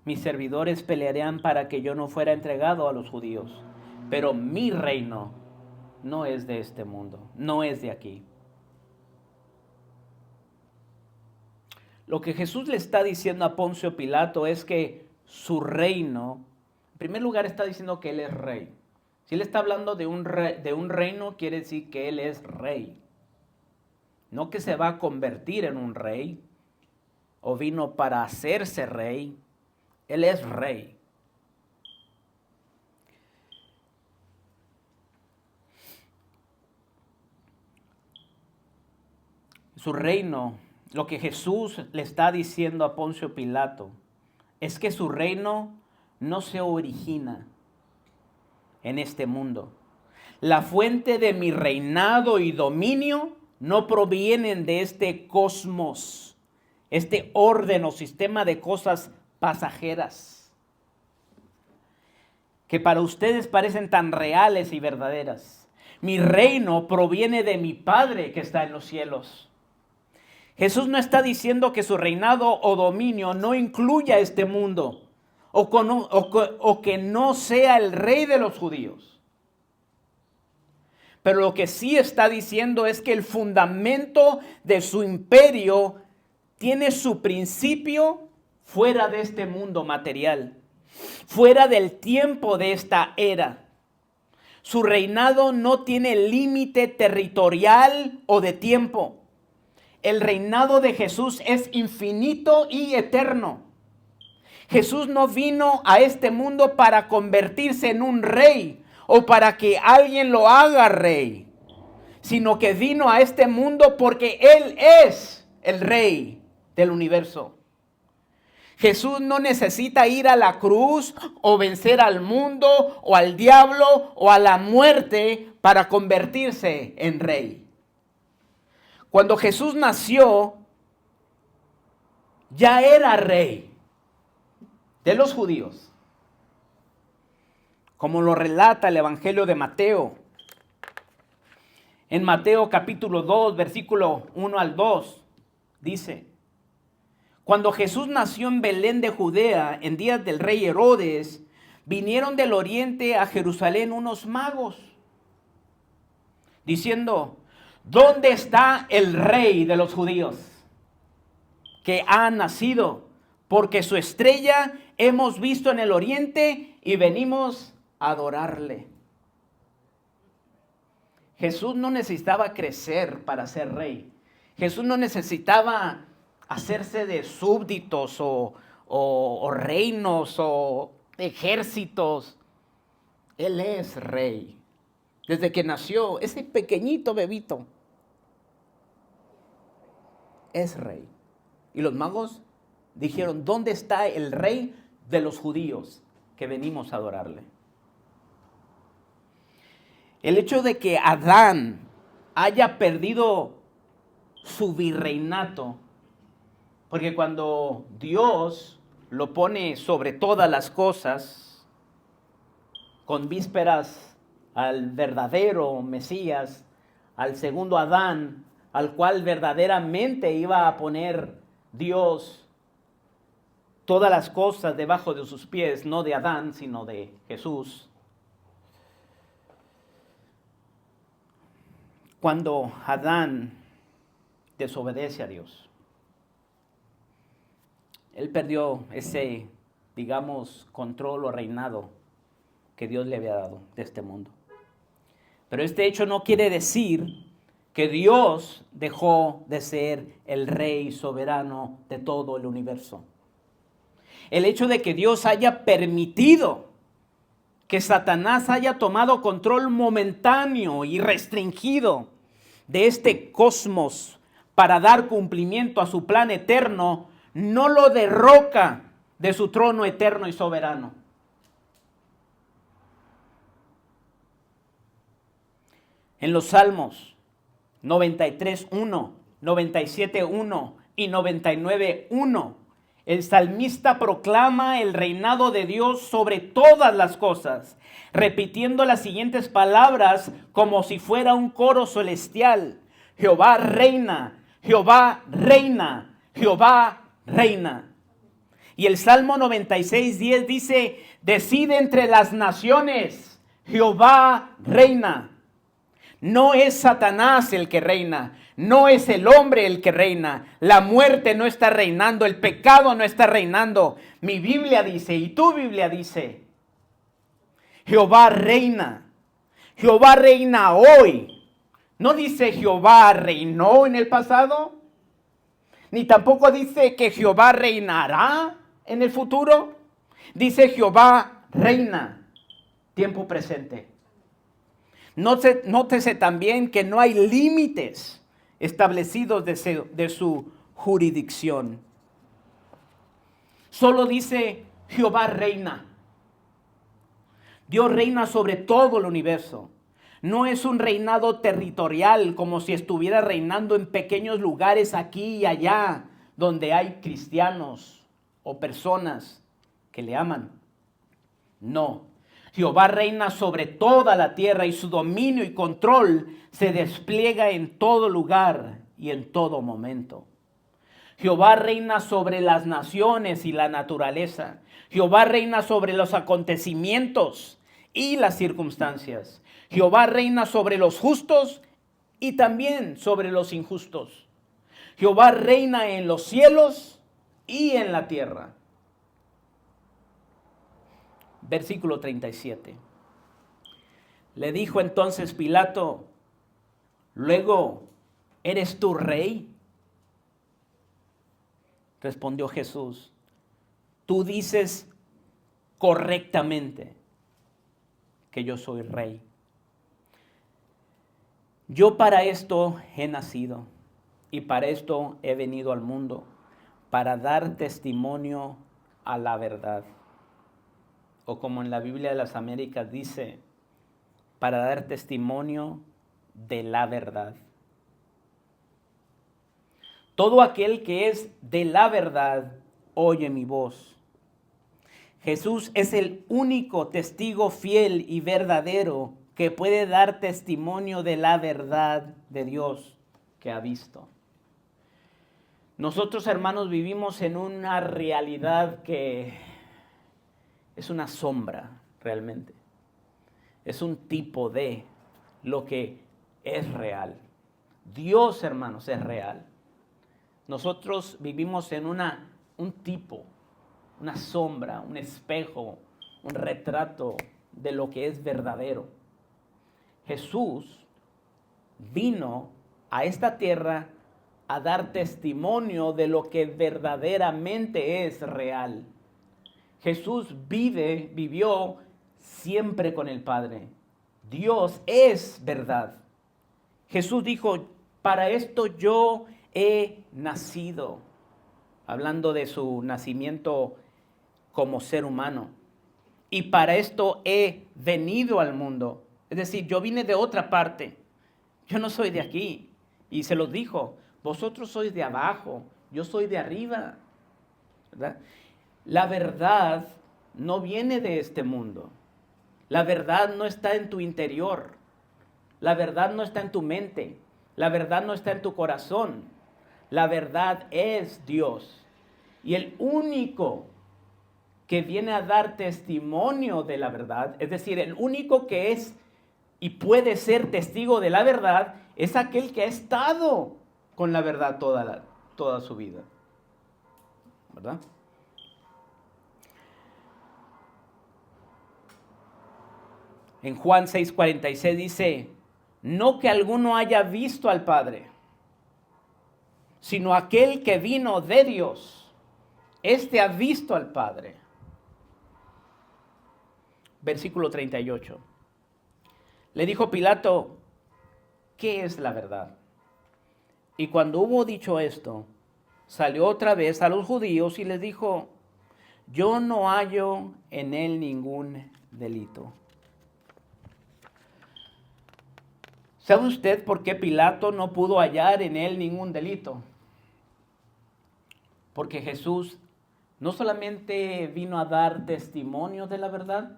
mis servidores pelearían para que yo no fuera entregado a los judíos. Pero mi reino no es de este mundo, no es de aquí. Lo que Jesús le está diciendo a Poncio Pilato es que su reino, en primer lugar está diciendo que él es rey. Si él está hablando de un reino, quiere decir que él es rey. No que se va a convertir en un rey o vino para hacerse rey. Él es rey. Su reino, lo que Jesús le está diciendo a Poncio Pilato, es que su reino no se origina en este mundo. La fuente de mi reinado y dominio no provienen de este cosmos, este orden o sistema de cosas pasajeras que para ustedes parecen tan reales y verdaderas. Mi reino proviene de mi Padre que está en los cielos. Jesús no está diciendo que su reinado o dominio no incluya este mundo o que no sea el rey de los judíos. Pero lo que sí está diciendo es que el fundamento de su imperio tiene su principio fuera de este mundo material, fuera del tiempo de esta era. Su reinado no tiene límite territorial o de tiempo. El reinado de Jesús es infinito y eterno. Jesús no vino a este mundo para convertirse en un rey o para que alguien lo haga rey, sino que vino a este mundo porque Él es el Rey del universo. Jesús no necesita ir a la cruz o vencer al mundo o al diablo o a la muerte para convertirse en rey. Cuando Jesús nació, ya era rey de los judíos, como lo relata el Evangelio de Mateo. En Mateo capítulo 2, versículo 1 al 2, dice: cuando Jesús nació en Belén de Judea, en días del rey Herodes, vinieron del oriente a Jerusalén unos magos, diciendo: ¿dónde está el rey de los judíos que ha nacido? Porque su estrella hemos visto en el oriente y venimos a adorarle. Jesús no necesitaba crecer para ser rey. Jesús no necesitaba hacerse de súbditos o reinos o ejércitos. Él es rey. Desde que nació, ese pequeñito bebito es rey. Y los magos dijeron: ¿dónde está el rey de los judíos que venimos a adorarle? El hecho de que Adán haya perdido su virreinato, porque cuando Dios lo pone sobre todas las cosas, con vísperas al verdadero Mesías, al segundo Adán, al cual verdaderamente iba a poner Dios todas las cosas debajo de sus pies, no de Adán, sino de Jesús. Cuando Adán desobedece a Dios, él perdió ese, digamos, control o reinado que Dios le había dado de este mundo. Pero este hecho no quiere decir que Dios dejó de ser el rey soberano de todo el universo. El hecho de que Dios haya permitido que Satanás haya tomado control momentáneo y restringido de este cosmos para dar cumplimiento a su plan eterno, no lo derroca de su trono eterno y soberano. En los Salmos 93:1, 97:1 y 99:1, el salmista proclama el reinado de Dios sobre todas las cosas, repitiendo las siguientes palabras como si fuera un coro celestial: Jehová reina, Jehová reina, Jehová reina. Y el Salmo 96:10 dice: decide entre las naciones, Jehová reina. No es Satanás el que reina, no es el hombre el que reina. La muerte no está reinando, el pecado no está reinando. Mi Biblia dice, y tu Biblia dice, Jehová reina. Jehová reina hoy. No dice Jehová reinó en el pasado, ni tampoco dice que Jehová reinará en el futuro. Dice Jehová reina, tiempo presente. Nótese también que no hay límites establecidos de su jurisdicción. Solo dice Jehová reina. Dios reina sobre todo el universo. No es un reinado territorial, como si estuviera reinando en pequeños lugares aquí y allá, donde hay cristianos o personas que le aman. No. Jehová reina sobre toda la tierra y su dominio y control se despliega en todo lugar y en todo momento. Jehová reina sobre las naciones y la naturaleza. Jehová reina sobre los acontecimientos y las circunstancias. Jehová reina sobre los justos y también sobre los injustos. Jehová reina en los cielos y en la tierra. Versículo 37. Le dijo entonces Pilato: luego, ¿eres tú rey? Respondió Jesús: tú dices correctamente que yo soy rey. Yo para esto he nacido y para esto he venido al mundo, para dar testimonio a la verdad. O como en la Biblia de las Américas dice, para dar testimonio de la verdad. Todo aquel que es de la verdad oye mi voz. Jesús es el único testigo fiel y verdadero que puede dar testimonio de la verdad de Dios que ha visto. Nosotros, hermanos, vivimos en una realidad que es una sombra realmente. Es un tipo de lo que es real. Dios, hermanos, es real. Nosotros vivimos en un tipo, una sombra, un espejo, un retrato de lo que es verdadero. Jesús vino a esta tierra a dar testimonio de lo que verdaderamente es real. Jesús vivió siempre con el Padre. Dios es verdad. Jesús dijo, para esto yo he nacido, hablando de su nacimiento como ser humano. Y para esto he venido al mundo. Es decir, yo vine de otra parte. Yo no soy de aquí. Y se los dijo, vosotros sois de abajo, yo soy de arriba. ¿Verdad? La verdad no viene de este mundo. La verdad no está en tu interior. La verdad no está en tu mente. La verdad no está en tu corazón. La verdad es Dios. Y el único que viene a dar testimonio de la verdad, es decir, el único que es y puede ser testigo de la verdad, es aquel que ha estado con la verdad toda su vida. ¿Verdad? En Juan 6:46 dice, no que alguno haya visto al Padre, sino aquel que vino de Dios. Este ha visto al Padre. Versículo 38. Le dijo Pilato, ¿qué es la verdad? Y cuando hubo dicho esto, salió otra vez a los judíos y les dijo, yo no hallo en él ningún delito. ¿Sabe usted por qué Pilato no pudo hallar en él ningún delito? Porque Jesús no solamente vino a dar testimonio de la verdad,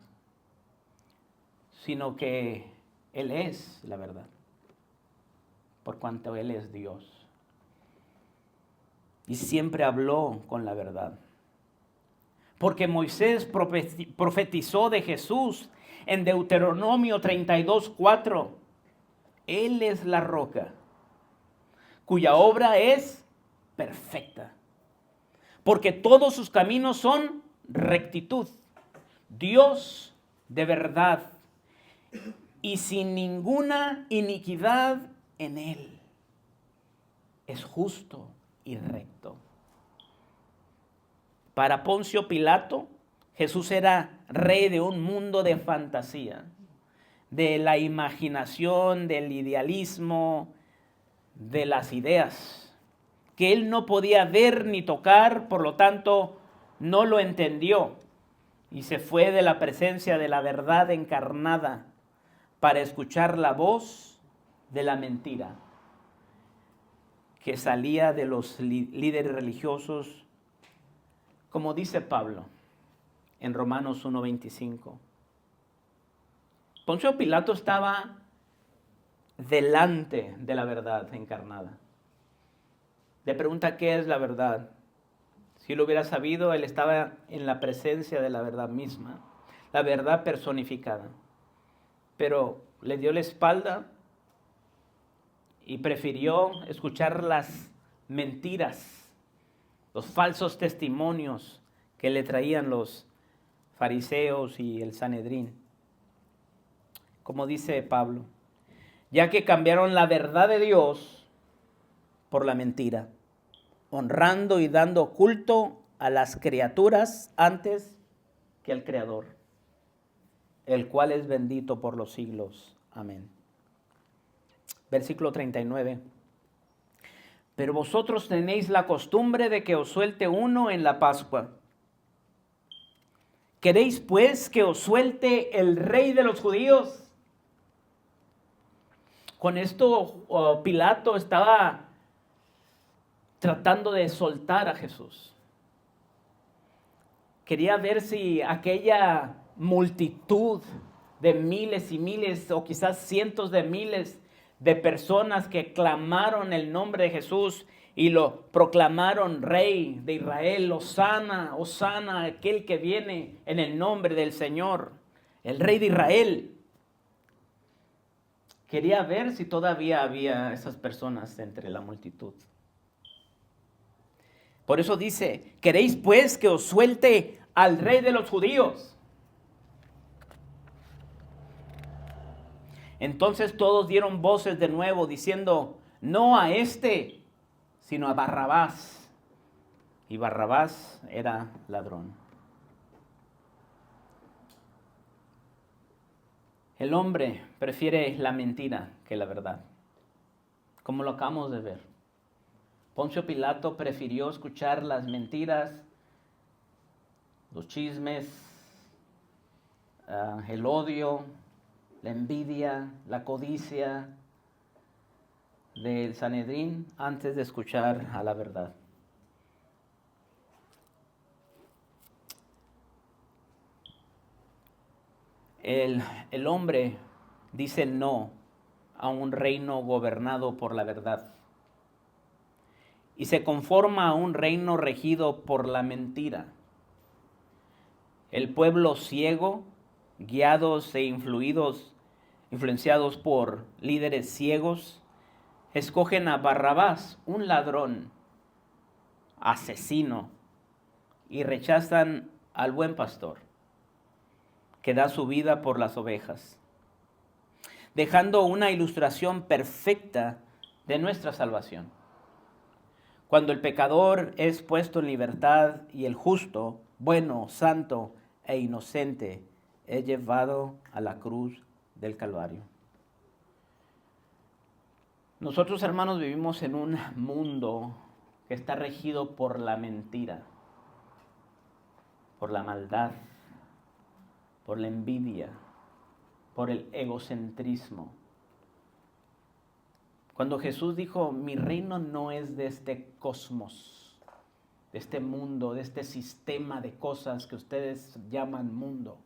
sino que Él es la verdad, por cuanto Él es Dios. Y siempre habló con la verdad. Porque Moisés profetizó de Jesús en Deuteronomio 32:4. Él es la roca, cuya obra es perfecta, porque todos sus caminos son rectitud. Dios de verdad y sin ninguna iniquidad en él. Es justo y recto. Para Poncio Pilato, Jesús era rey de un mundo de fantasía, de la imaginación, del idealismo, de las ideas, que él no podía ver ni tocar, por lo tanto, no lo entendió y se fue de la presencia de la verdad encarnada para escuchar la voz de la mentira que salía de los líderes religiosos, como dice Pablo en Romanos 1:25. Poncio Pilato estaba delante de la verdad encarnada. Le pregunta qué es la verdad. Si lo hubiera sabido, él estaba en la presencia de la verdad misma, la verdad personificada. Pero le dio la espalda y prefirió escuchar las mentiras, los falsos testimonios que le traían los fariseos y el Sanedrín. Como dice Pablo, ya que cambiaron la verdad de Dios por la mentira, honrando y dando culto a las criaturas antes que al Creador, el cual es bendito por los siglos. Amén. versículo 39. Pero vosotros tenéis la costumbre de que os suelte uno en la Pascua. ¿Queréis pues que os suelte el Rey de los judíos? Con esto Pilato estaba tratando de soltar a Jesús. Quería ver si aquella multitud de miles y miles o quizás cientos de miles de personas que clamaron el nombre de Jesús y lo proclamaron Rey de Israel, Hosana, Hosana, aquel que viene en el nombre del Señor, el Rey de Israel. Quería ver si todavía había esas personas entre la multitud. Por eso dice, ¿queréis pues que os suelte al Rey de los judíos? Entonces todos dieron voces de nuevo diciendo, no a este, sino a Barrabás. Y Barrabás era ladrón. El hombre prefiere la mentira que la verdad, como lo acabamos de ver. Poncio Pilato prefirió escuchar las mentiras, los chismes, el odio, la envidia, la codicia del Sanedrín antes de escuchar a la verdad. El hombre dice no a un reino gobernado por la verdad y se conforma a un reino regido por la mentira. El pueblo ciego, guiados e influenciados por líderes ciegos, escogen a Barrabás, un ladrón, asesino, y rechazan al buen pastor, que da su vida por las ovejas, dejando una ilustración perfecta de nuestra salvación. Cuando el pecador es puesto en libertad y el justo, bueno, santo e inocente es llevado a la cruz del Calvario. Nosotros, hermanos, vivimos en un mundo que está regido por la mentira, por la maldad, por la envidia, por el egocentrismo. Cuando Jesús dijo, mi reino no es de este cosmos, de este mundo, de este sistema de cosas que ustedes llaman mundo.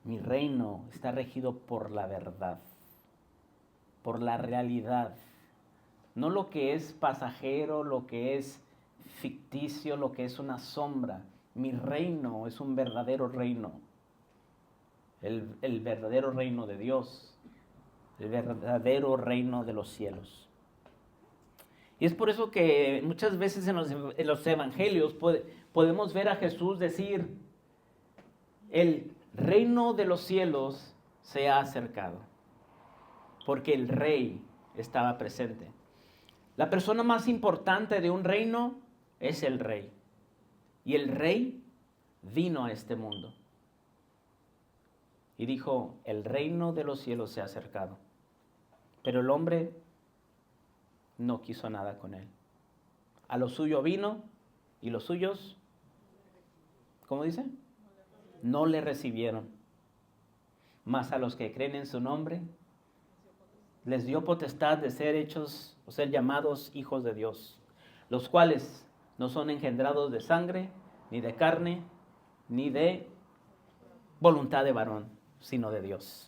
Mi reino está regido por la verdad, por la realidad. No lo que es pasajero, lo que es ficticio, lo que es una sombra. Mi reino es un verdadero reino. El verdadero reino de Dios. El verdadero reino de los cielos. Y es por eso que muchas veces en los evangelios podemos ver a Jesús decir, el reino de los cielos se ha acercado, porque el rey estaba presente. La persona más importante de un reino es el rey. Y el rey vino a este mundo. Y dijo, el reino de los cielos se ha acercado. Pero el hombre no quiso nada con él. A lo suyo vino y los suyos, ¿cómo dice? No le recibieron. Mas a los que creen en su nombre, les dio potestad de ser hechos o ser llamados hijos de Dios, los cuales no son engendrados de sangre, ni de carne, ni de voluntad de varón, sino de Dios.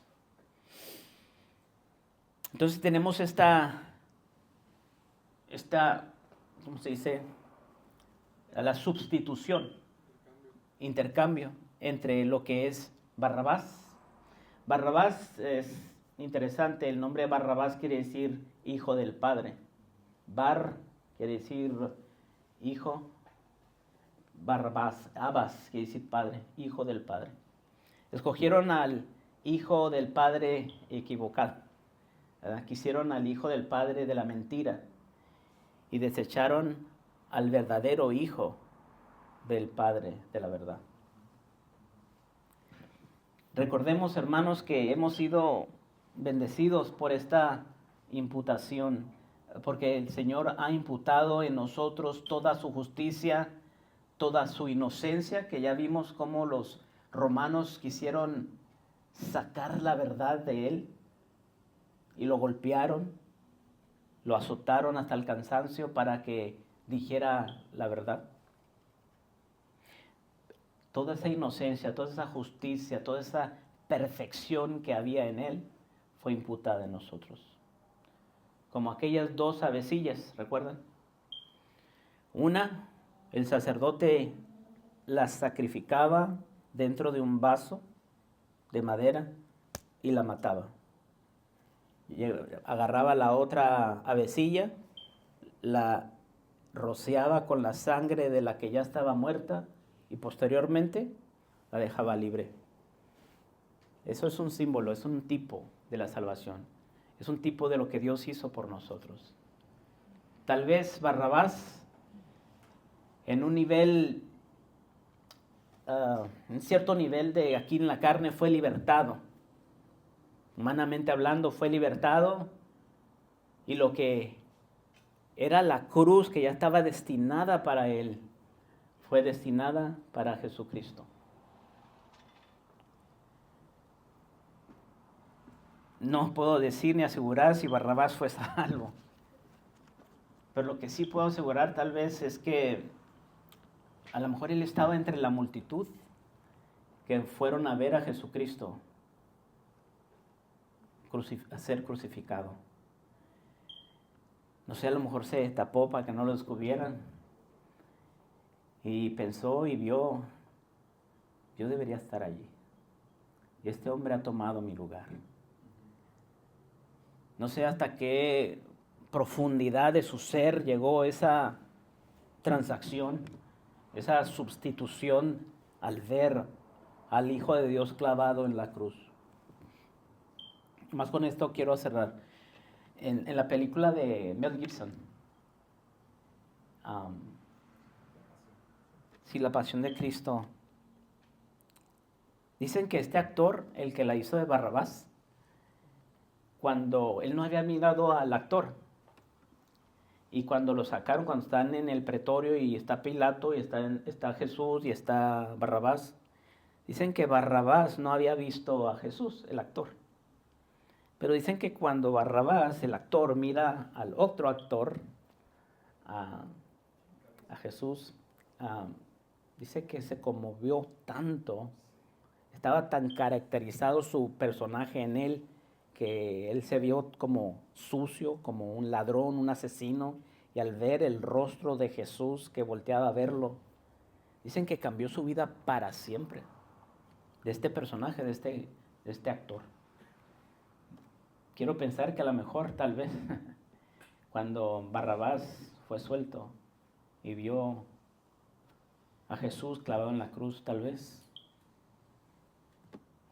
Entonces tenemos esta, ¿cómo se dice? La sustitución, intercambio entre lo que es Barrabás. Barrabás es interesante, el nombre de Barrabás quiere decir hijo del Padre. Bar quiere decir hijo, Barrabás, Abbas quiere decir padre, hijo del Padre. Escogieron al hijo del Padre equivocado, ¿verdad? Quisieron al hijo del Padre de la mentira y desecharon al verdadero hijo del Padre de la verdad. Recordemos, hermanos, que hemos sido bendecidos por esta imputación, porque el Señor ha imputado en nosotros toda su justicia, toda su inocencia, que ya vimos cómo los romanos quisieron sacar la verdad de él y lo golpearon, lo azotaron hasta el cansancio para que dijera la verdad. Toda esa inocencia, toda esa justicia, toda esa perfección que había en él fue imputada en nosotros. Como aquellas dos avecillas, ¿recuerdan? Una, el sacerdote la sacrificaba dentro de un vaso de madera y la mataba. Y agarraba la otra avecilla, la rociaba con la sangre de la que ya estaba muerta y posteriormente la dejaba libre. Eso es un símbolo, es un tipo de la salvación. Es un tipo de lo que Dios hizo por nosotros. Tal vez Barrabás, en un nivel, un cierto nivel de aquí en la carne, fue libertado. Humanamente hablando, fue libertado, y lo que era la cruz que ya estaba destinada para él, fue destinada para Jesucristo. No puedo decir ni asegurar si Barrabás fue salvo, pero lo que sí puedo asegurar tal vez es que a lo mejor él estaba entre la multitud que fueron a ver a Jesucristo a ser crucificado. No sé, a lo mejor se tapó para que no lo descubrieran y pensó y vio, yo debería estar allí y este hombre ha tomado mi lugar. No sé hasta qué profundidad de su ser llegó esa transacción, esa sustitución al ver al Hijo de Dios clavado en la cruz. Más con esto quiero cerrar. En la película de Mel Gibson, La Pasión de Cristo, dicen que este actor, el que la hizo de Barrabás, cuando él no había mirado al actor, y cuando lo sacaron, cuando están en el pretorio y está Pilato y está Jesús y está Barrabás, dicen que Barrabás no había visto a Jesús, el actor. Pero dicen que cuando Barrabás, el actor, mira al otro actor, a Jesús, dice que se conmovió tanto, estaba tan caracterizado su personaje en él, que él se vio como sucio, como un ladrón, un asesino, y al ver el rostro de Jesús que volteaba a verlo, dicen que cambió su vida para siempre, de este personaje, de este actor. Quiero pensar que a lo mejor, tal vez, cuando Barrabás fue suelto y vio a Jesús clavado en la cruz, tal vez,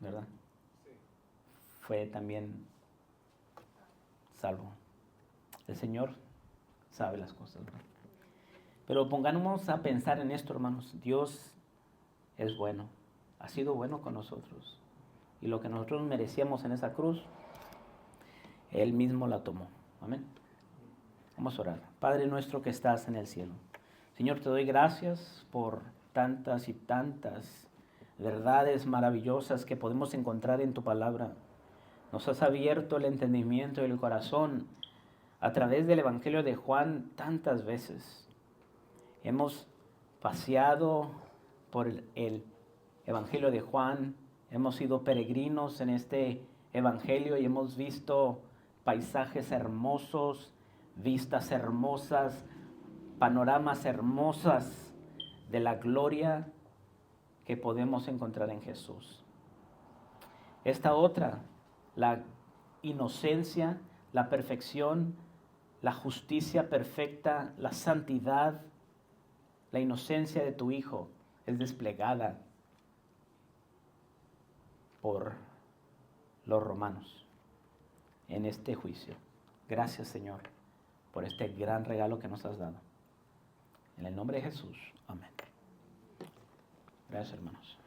¿verdad? Sí. Fue también salvo. El Señor sabe las cosas, ¿verdad? Pero pongámonos a pensar en esto, hermanos. Dios es bueno, ha sido bueno con nosotros. Y lo que nosotros merecíamos en esa cruz, Él mismo la tomó. Amén. Vamos a orar. Padre nuestro que estás en el cielo. Señor, te doy gracias por tantas y tantas verdades maravillosas que podemos encontrar en tu palabra. Nos has abierto el entendimiento y el corazón a través del Evangelio de Juan tantas veces. Hemos paseado por el Evangelio de Juan, hemos sido peregrinos en este Evangelio y hemos visto paisajes hermosos, vistas hermosas, panoramas hermosas de la gloria que podemos encontrar en Jesús. Esta otra, la inocencia, la perfección, la justicia perfecta, la santidad, la inocencia de tu Hijo es desplegada por los romanos en este juicio. Gracias, Señor, por este gran regalo que nos has dado. En el nombre de Jesús. Amén. Gracias, hermanos.